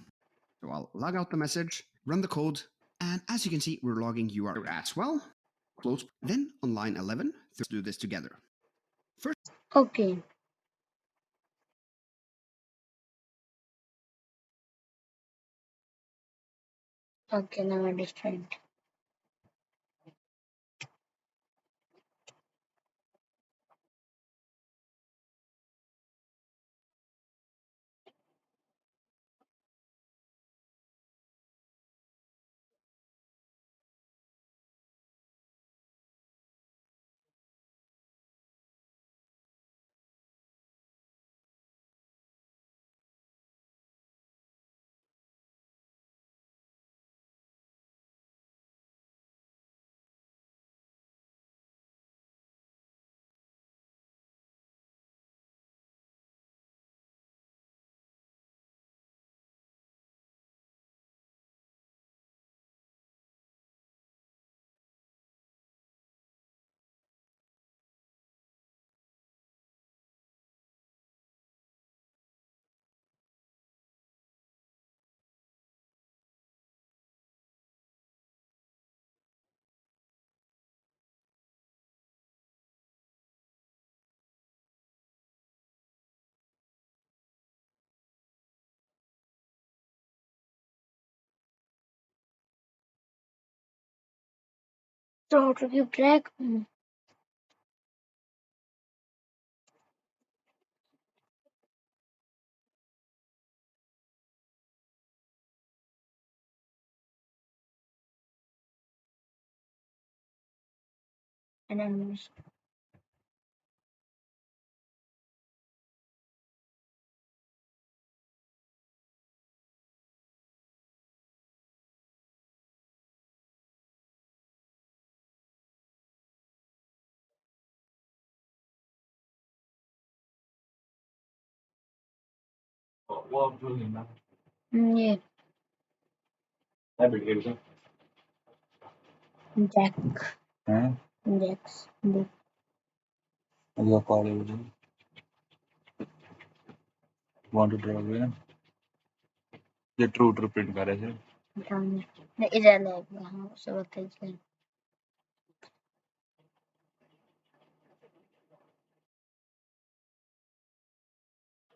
So I'll log out the message, run the code, and as you can see, we're logging URL as well. Close. Then on line 11, let's do this together. First, Okay. Okay, now I understand. So how to keep track? And then Yeah. Jack. Jacks. Want to draw again? ये true true print कर रहे थे नहीं इधर ले हाँ सब तेज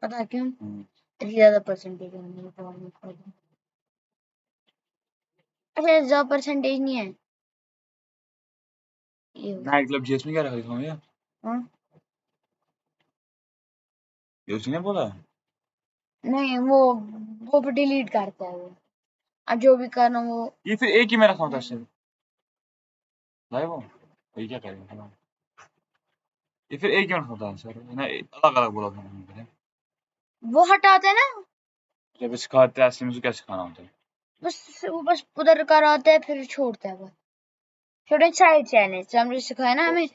पता है क्यों इतनी ज्यादा परसेंटेज नहीं है अच्छा ज्यादा परसेंटेज नहीं है ये ना मतलब जेस में क्या रखा था भैया हाँ ये उसने बोला नहीं वो भी डिलीट करता है वो अब जो भी करना वो ये फिर एक ही में रखा था सर भाई वो ये क्या करेंगे ये फिर एक ही में रखा था सर ना अलग अलग बोला था मैंने वो हटाते हैं ना जब सिखाते हैं ऐसे मुझे क्या सिखाना होता है वो बस उधर कराते हैं फिर छोड़ता है वो छोटे साइड चैनल से हमने सिखाया ना हमें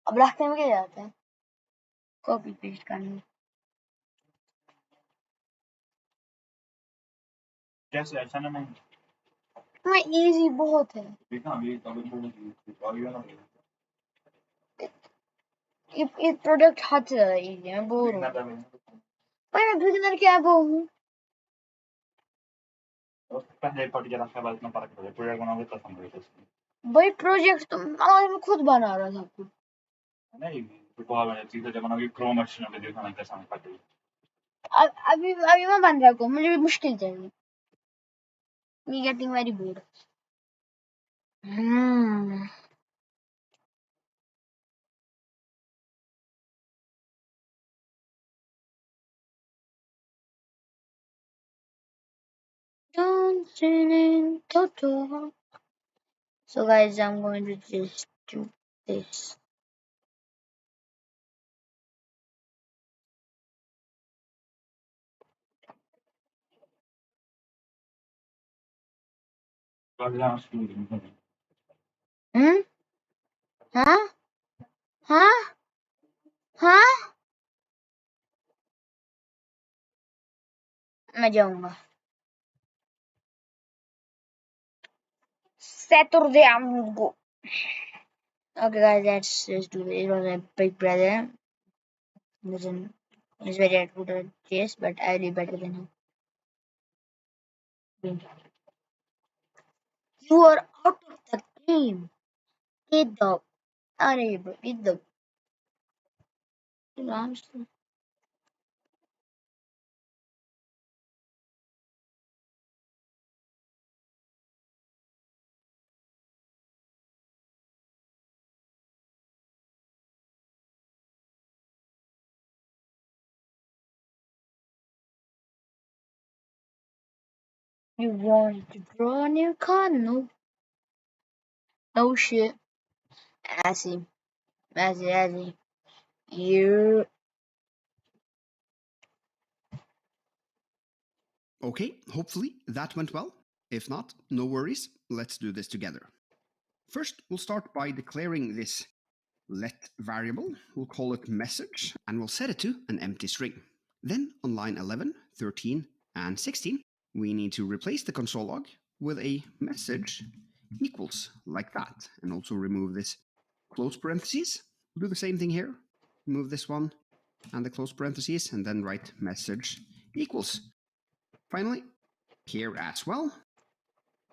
अब रास्ते में क्या जाता है कॉपी पेस्ट करने कैसे ऐसा ना मैं हाँ इजी बहुत है देखा अभी ये प्रोडक्ट हाथ से ज्यादा इजी है बोर हो मैं बिगिनर क्या वो हूँ पहले पढ़ के रखा बाद में फर्क पड़े प्रोजेक्ट बनाओगे तो समझोगे भाई प्रोजेक्ट तो मैं खुद बना रहा था कुछ नहीं बहुत बड़ी चीज़ है जब बनाओगे क्रोम मशीन पे देखना कैसा पड़ेगा अभी अभी मैं बन रहा हूँ मुझे भी मुश्किल चाहिए me getting very bored dancing in the dark. So guys, I'm going to just do this. Hmm? Huh? Huh? Huh? मैं जाऊंगा Saturday I'm gonna go. Okay guys, let's just do it. It was a big brother. Listen, he's very good at chess, but I'll be better than him. You are out of the game. Get the bro. Get the You want to draw a new card? No. No shit. I see. I see. You. Okay, hopefully that went well. If not, no worries. Let's do this together. First, we'll start by declaring this let variable. We'll call it message, and we'll set it to an empty string. Then on line 11, 13, and 16, we need to replace the console log with a message equals like that, and also remove this close parentheses. We'll do the same thing here. Remove this one and the close parentheses, and then write message equals. Finally, here as well.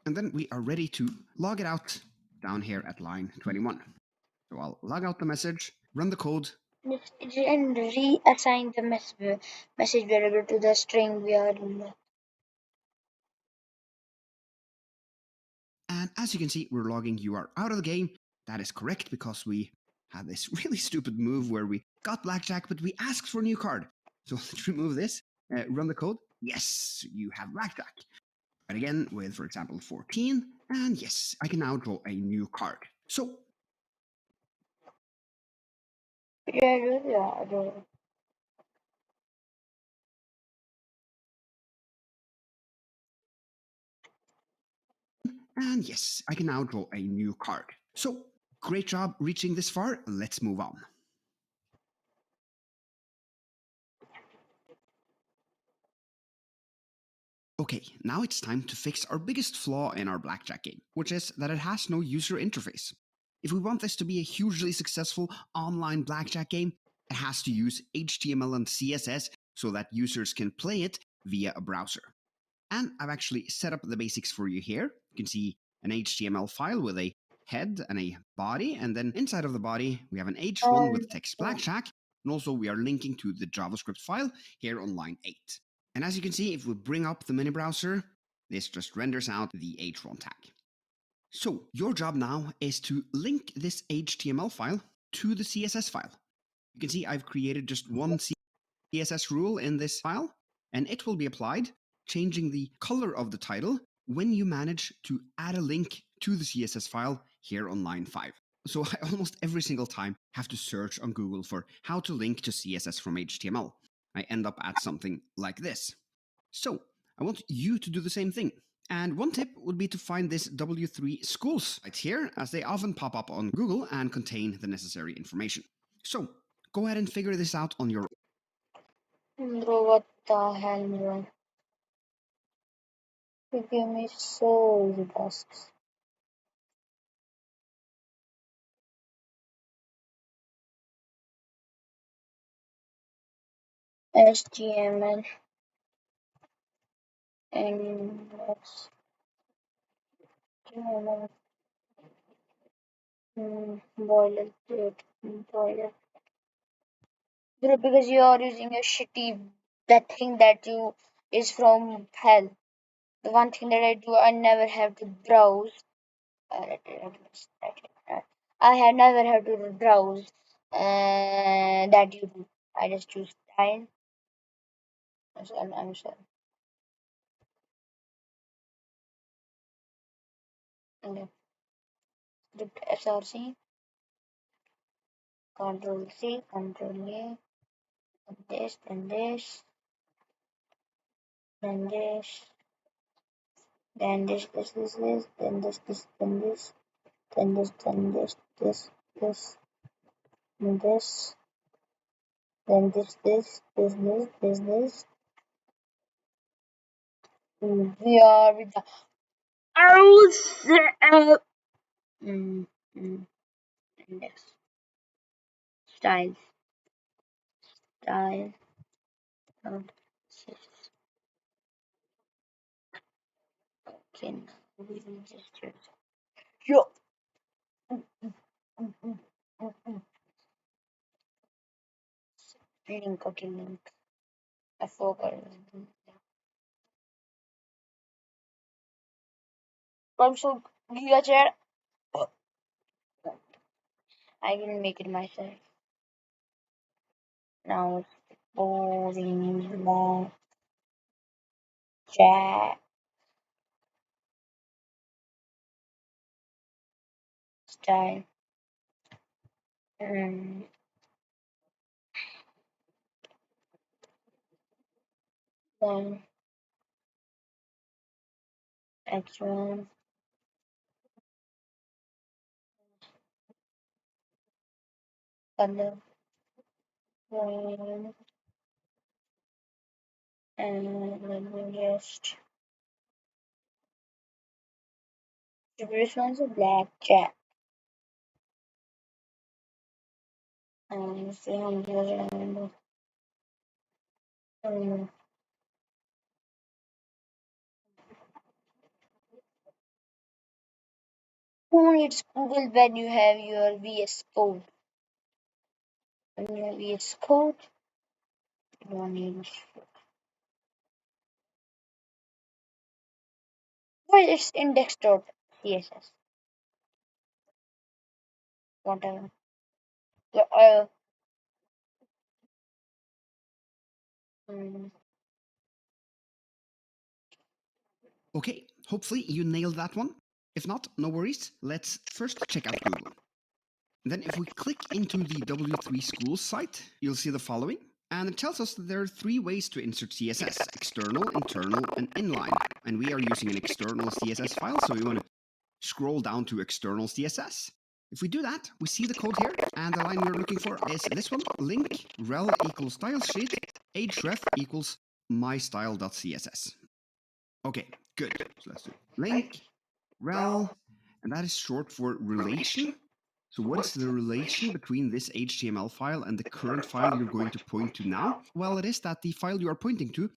And then we are ready to log it out down here at line 21. So I'll log out the message, run the code, And reassign the message variable to the string we are in. and as you can see, we're logging you are out of the game. That is correct because we had this really stupid move where we got blackjack, but we asked for a new card. So let's remove this, run the code. Yes, you have blackjack. But again, with, for example, 14, and yes, I can now draw a new card. So, and yes, I can now draw a new card. So, great job reaching this far. Let's move on. Okay, now it's time to fix our biggest flaw in our blackjack game, which is that it has no user interface. If we want this to be a hugely successful online blackjack game, it has to use HTML and CSS so that users can play it via a browser. And I've actually set up the basics for you here. You can see an HTML file with a head and a body, and then inside of the body we have an H1 with text blackjack, and also we are linking to the JavaScript file here on line 8. And as you can see, if we bring up the mini browser, this just renders out the H1 tag. So your job now is to link this HTML file to the CSS file. You can see I've created just one CSS rule in this file, and it will be applied, changing the color of the title when you manage to add a link to the CSS file here on line 5. So I almost every single time have to search on Google for how to link to CSS from HTML. I end up at something like this. So I want you to do the same thing. And one tip would be to find this W3 schools right here, as they often pop up on Google and contain the necessary information. So go ahead and figure this out on your own. Bro, what the hell, bro? You give me so easy tasks. HTML index. HTML boilerplate. Boiler. Bro, because you are using a shitty that thing that you is from hell. The one thing that I do, I never have to browse. I have never had to browse that you do. I just choose style. I'm sorry. Okay. Script src, control C, control A, this, then this, then this, then this, then this, then this, then this, then this, this, and this, then this. We are with the index. Style. Okay, now we will just use yo. Link, okay, link. I forgot. Also, Giga Chat, I will make it myself. Now it's boring long chat style. Then X1 color green, and then we just this one's a black chat. And see how many I remember. Who needs Google when you have your VS Code? When you have VS Code, you don't need. Well, it's index.css. Whatever. Uh, mm, Okay, hopefully you nailed that one. If not, no worries. Let's first check out Google. Then if we click into the W3 Schools site, you'll see the following. And it tells us that there are 3 ways to insert CSS: external, internal, and inline. And we are using an external CSS file, so we want to scroll down to external CSS. If we do that, we see the code here, and the line we're looking for is this one: link rel equals stylesheet href equals mystyle.css. Okay, good. So let's do link, rel, and that is short for relation. So what is the relation between this HTML file and the current file you're going to point to now? Well, it is that the file you are pointing to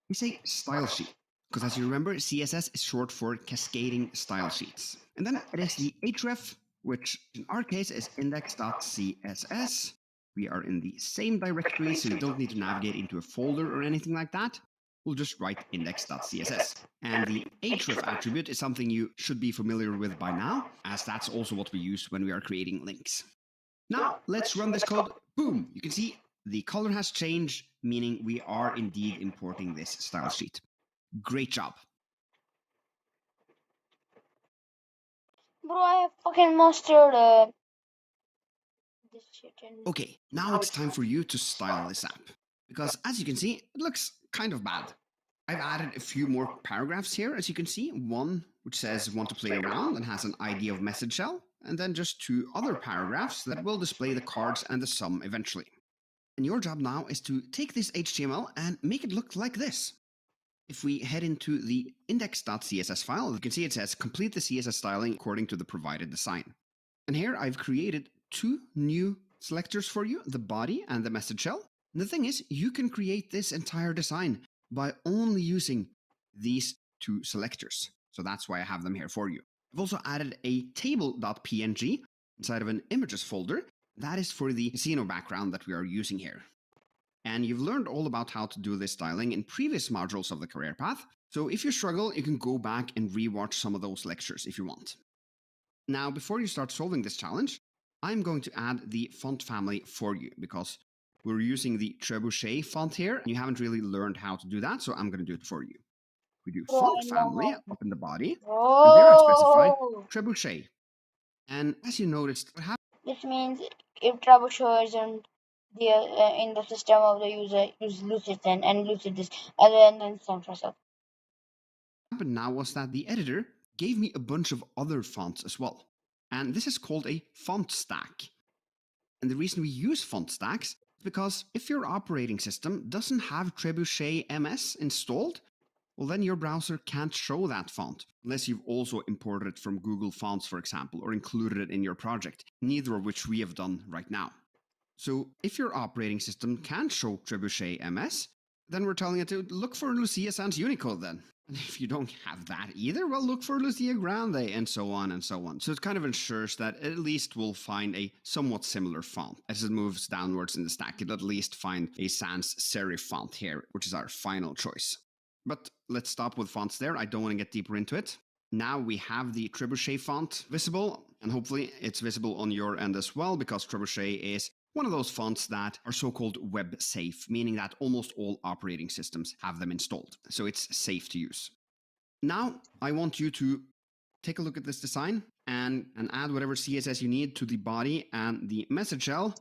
is a style sheet. Because as you remember, CSS is short for cascading style sheets. And then it is the href, which in our case is index.css. We are in the same directory, so we don't need to navigate into a folder or anything like that. We'll just write index.css. And the href attribute is something you should be familiar with by now, as that's also what we use when we are creating links. Now, let's run this code. Boom! You can see the color has changed, meaning we are indeed importing this style sheet. Great job. Bro, I have fucking mastered this shit. Okay, now it's time for you to style this app. Because as you can see, it looks kind of bad. I've added a few more paragraphs here, as you can see. One which says want to play around and has an ID of message shell, and then just two other paragraphs that will display the cards and the sum eventually. And your job now is to take this HTML and make it look like this. If we head into the index.css file, you can see it says complete the CSS styling according to the provided design. And here I've created two new selectors for you, the body and the message shell. And the thing is, you can create this entire design by only using these two selectors. So that's why I have them here for you. I've also added a table.png inside of an images folder. That is for the casino background that we are using here. And you've learned all about how to do this styling in previous modules of the career path. So if you struggle, you can go back and rewatch some of those lectures if you want. Now, before you start solving this challenge, I'm going to add the font family for you because we're using the Trebuchet font here. And you haven't really learned how to do that, so I'm going to do it for you. We do Bro, font I know family how. up in the body, Bro. and there I specify Trebuchet. And as you noticed, what This means if troubleshooter isn't there in the system of the user, use Lucidin and Lucidis other than some yourself. happened now was that the editor gave me a bunch of other fonts as well. And this is called a font stack. And the reason we use font stacks is because if your operating system doesn't have Trebuchet MS installed, well, then your browser can't show that font unless you've also imported it from Google Fonts, for example, or included it in your project, neither of which we have done right now. So if your operating system can't show Trebuchet MS, then we're telling it to look for Lucia Sans Unicode then. And if you don't have that either, well, look for Lucia Grande and so on and so on. So it kind of ensures that at least we'll find a somewhat similar font. As it moves downwards in the stack, it'll at least find a sans serif font here, which is our final choice. But let's stop with fonts there. I don't want to get deeper into it. Now we have the Trebuchet font visible, and hopefully it's visible on your end as well, because Trebuchet is one of those fonts that are so-called web safe, meaning that almost all operating systems have them installed, so it's safe to use. Now I want you to take a look at this design and add whatever CSS you need to the body and the message shell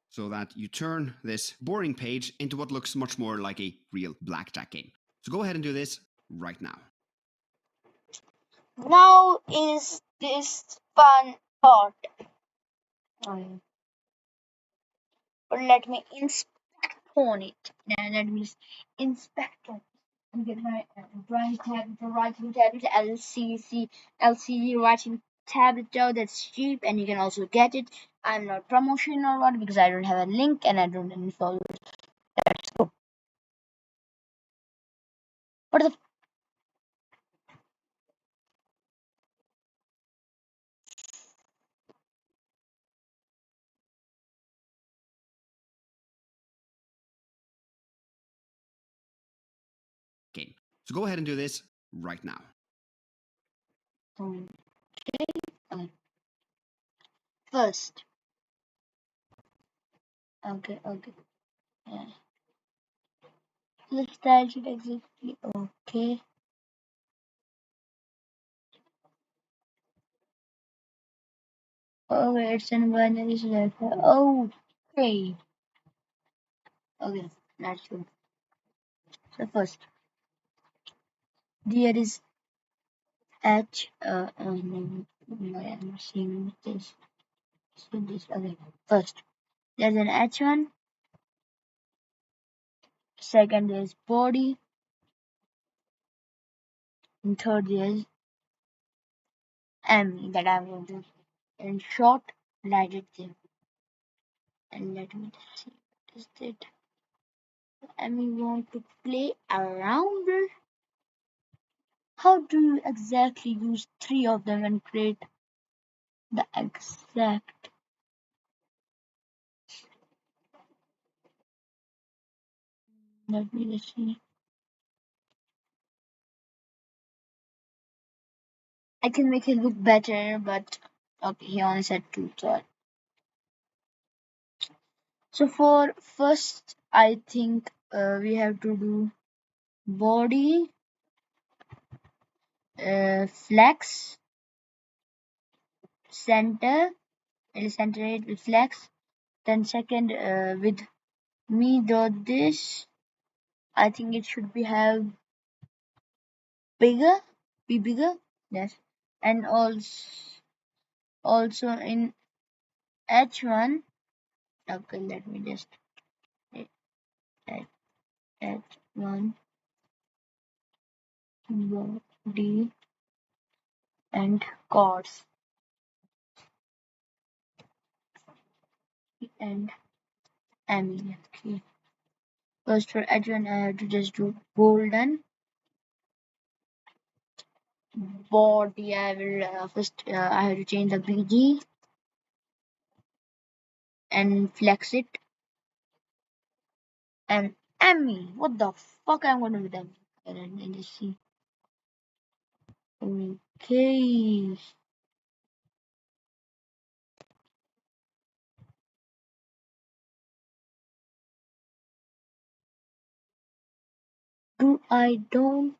so that you turn this boring page into what looks much more like a real blackjack game. So go ahead and do this right now. Now is this fun part. But let me inspect on it. Now let me inspect on it. I'm getting my writing tablet, writing tablet, LCD writing tablet. Oh, that's cheap, and you can also get it. I'm not promotion or what because I don't have a link and I don't install it. Let's go. What the? Okay, so go ahead and do this right now. Okay. First. Okay. Yeah. The style should exactly okay. Oh, it's in binary selector. Okay. Okay, that's good. So first, there is H. No, I'm seeing this. So this. Okay, first, there's an H1. Second is body. and third is Emmy that I'm going to in short write it there. And let me see what is it. Emmy want to play around. How do you exactly use three of them and create the exact? Let me just see. I can make it look better, but okay, he only said two, so for first, I think we have to do body, flex, center, it'll center it with flex. Then second, with me dot this, I think it should be have bigger, be bigger, yes, and also in H1. Okay, let me just H1 body and chords and Emmy. Okay. First for H1, I have to just do golden body. I will first I have to change the BG and flex it and Emmy. What the fuck I'm gonna do with them? And just see. Okay. Do I don't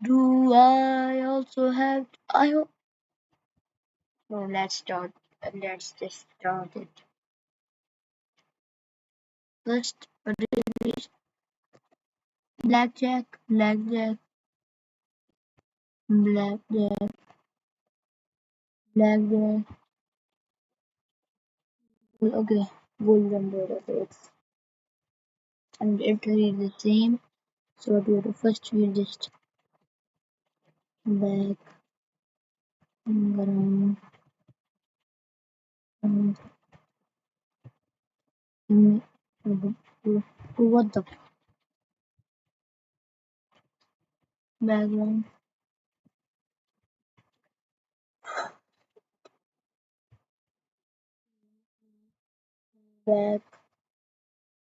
do I also have I hope no let's just start it. First release blackjack, blackjack, blackjack, blackjack. Okay, golden border it's and it is the same. So what we do first we just back ground and what the background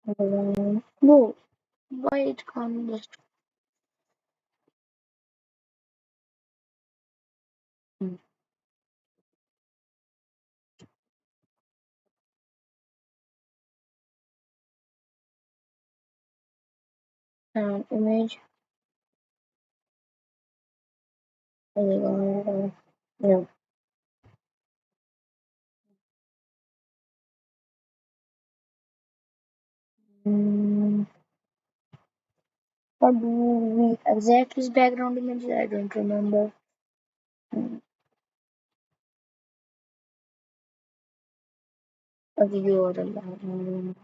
background no why it can't just image no mm, how do we exact this background image I don't remember. Okay URL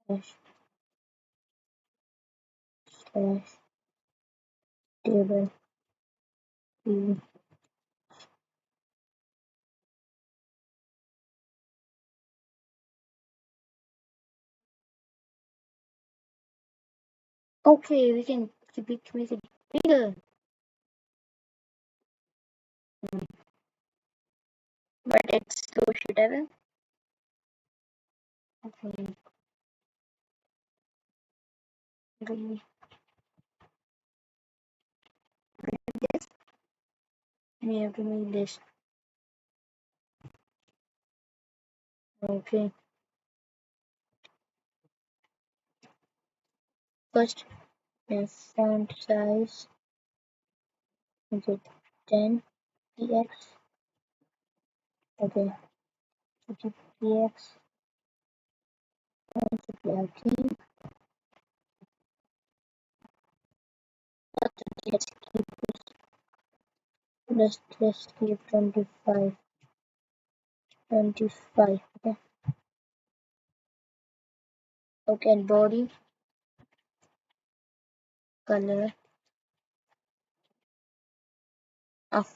slash slash table okay we can make it bigger but it's slow shit ever okay really this we have to make this okay first font size is it 10 px okay 50 px okay let's keep let's keep 25 okay okay and body color of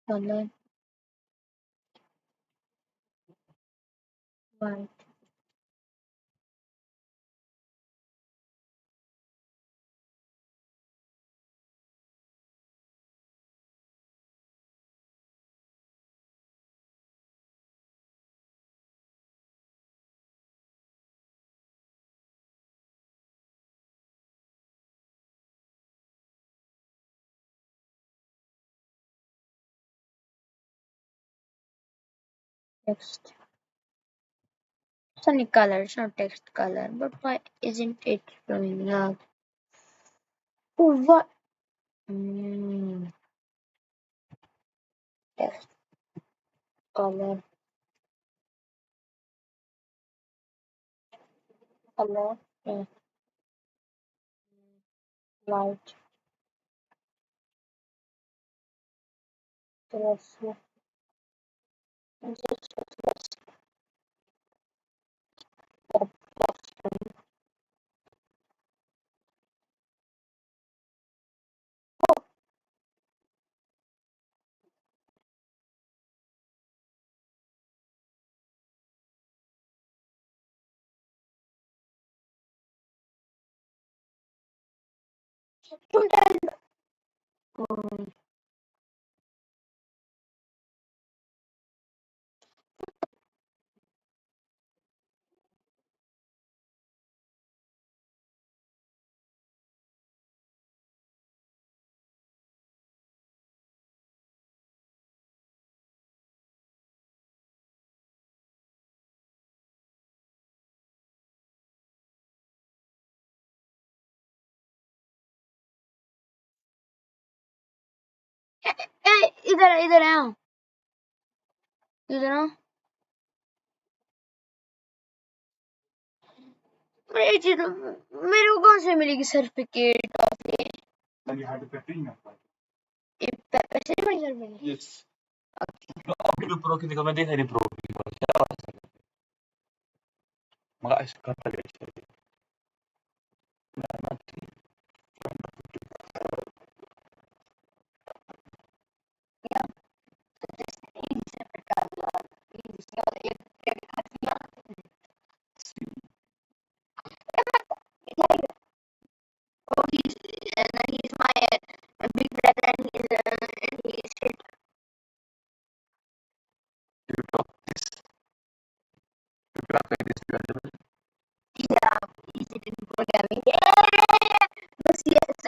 color white. Text. It's only color, it's not text color. But why isn't it showing up? Oh, what? Text color, color, yeah, light, colorful. Just इधर इधर आओ इधर आओ ये चीज मेरे को कहाँ से मिलेगी सर्टिफिकेट ऑफ ये Then you had to pay premium. पैसे नहीं मिलेंगे सर्टिफिकेट Yes. अभी तो प्रो की देखो मैं देखा नहीं प्रो की क्या मगर ऐसे करता है he's my big brother and he's you talk this you talk like this you are the yeah he's in programming yeah बस yes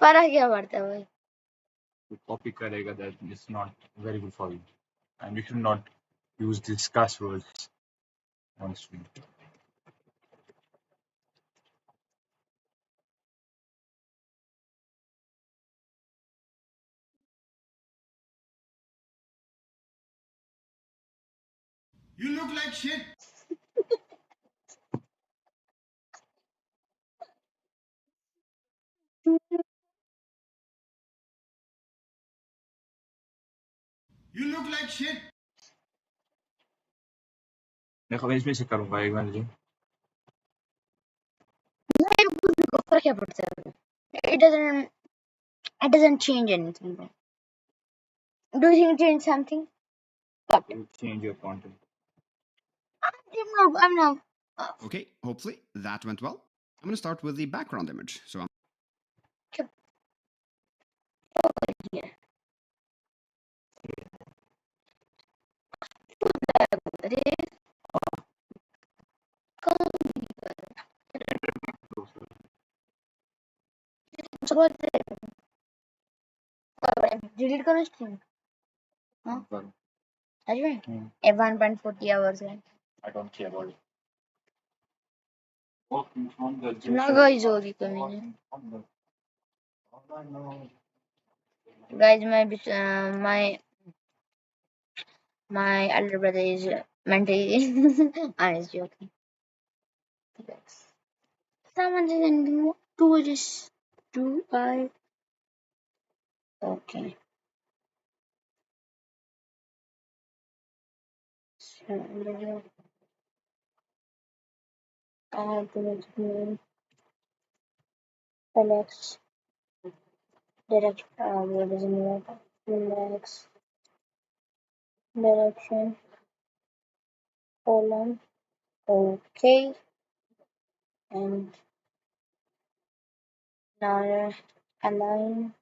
फर्क क्या पड़ता है भाई copy करेगा that is not very good for you and you should not use these cuss words on stream. You look like shit. You look like shit. देखो मैं इसमें से करूँगा एक बार जो फर्क क्या पड़ता है it doesn't change anything bro. Do you think it change something what you change your content. I'm not Okay, hopefully that went well. I'm going to start with the background image. So I'm here so what delete करो stream हाँ सच में 1.40 hours है I don't care about it. Walking from the guys होगी कमी guys my elder brother is mentally I was joking someone is ending two just do I okay I have to make name Alex direct what is in Alex direction column okay and now align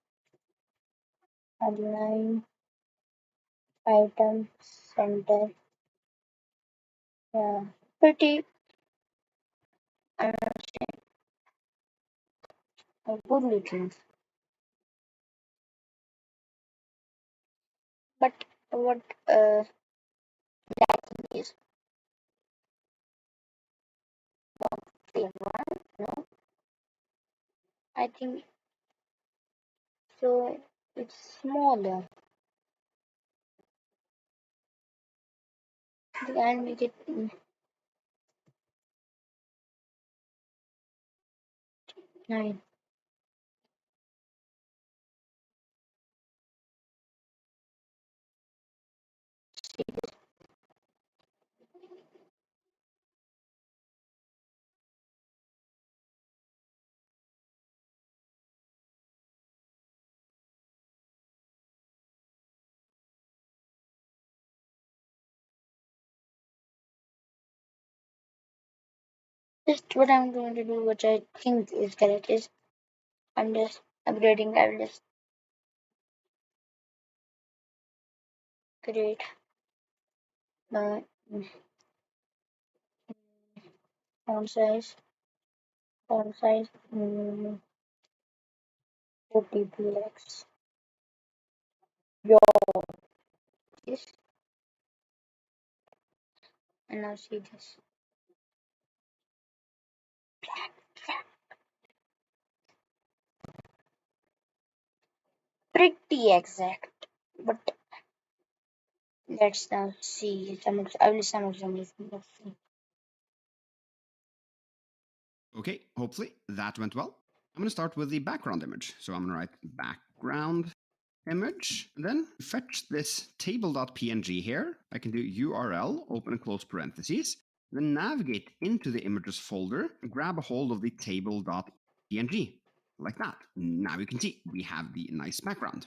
item center. Yeah, pretty uh, good looking. But what is fair one? No, I think so. It's smaller. I'll make it 9. Just what I'm going to do, which I think is correct, is I'm just upgrading. I will just create the font size, font size, 40px. Yo, this, and now see this. Pretty exact, but let's now see some. I will some examples. Let's see. Okay, hopefully that went well. I'm going to start with the background image. So I'm going to write background image. And then fetch this table.png here. I can do URL, open and close parentheses. Then navigate into the images folder and grab a hold of the table.png. Like that. Now you can see we have the nice background.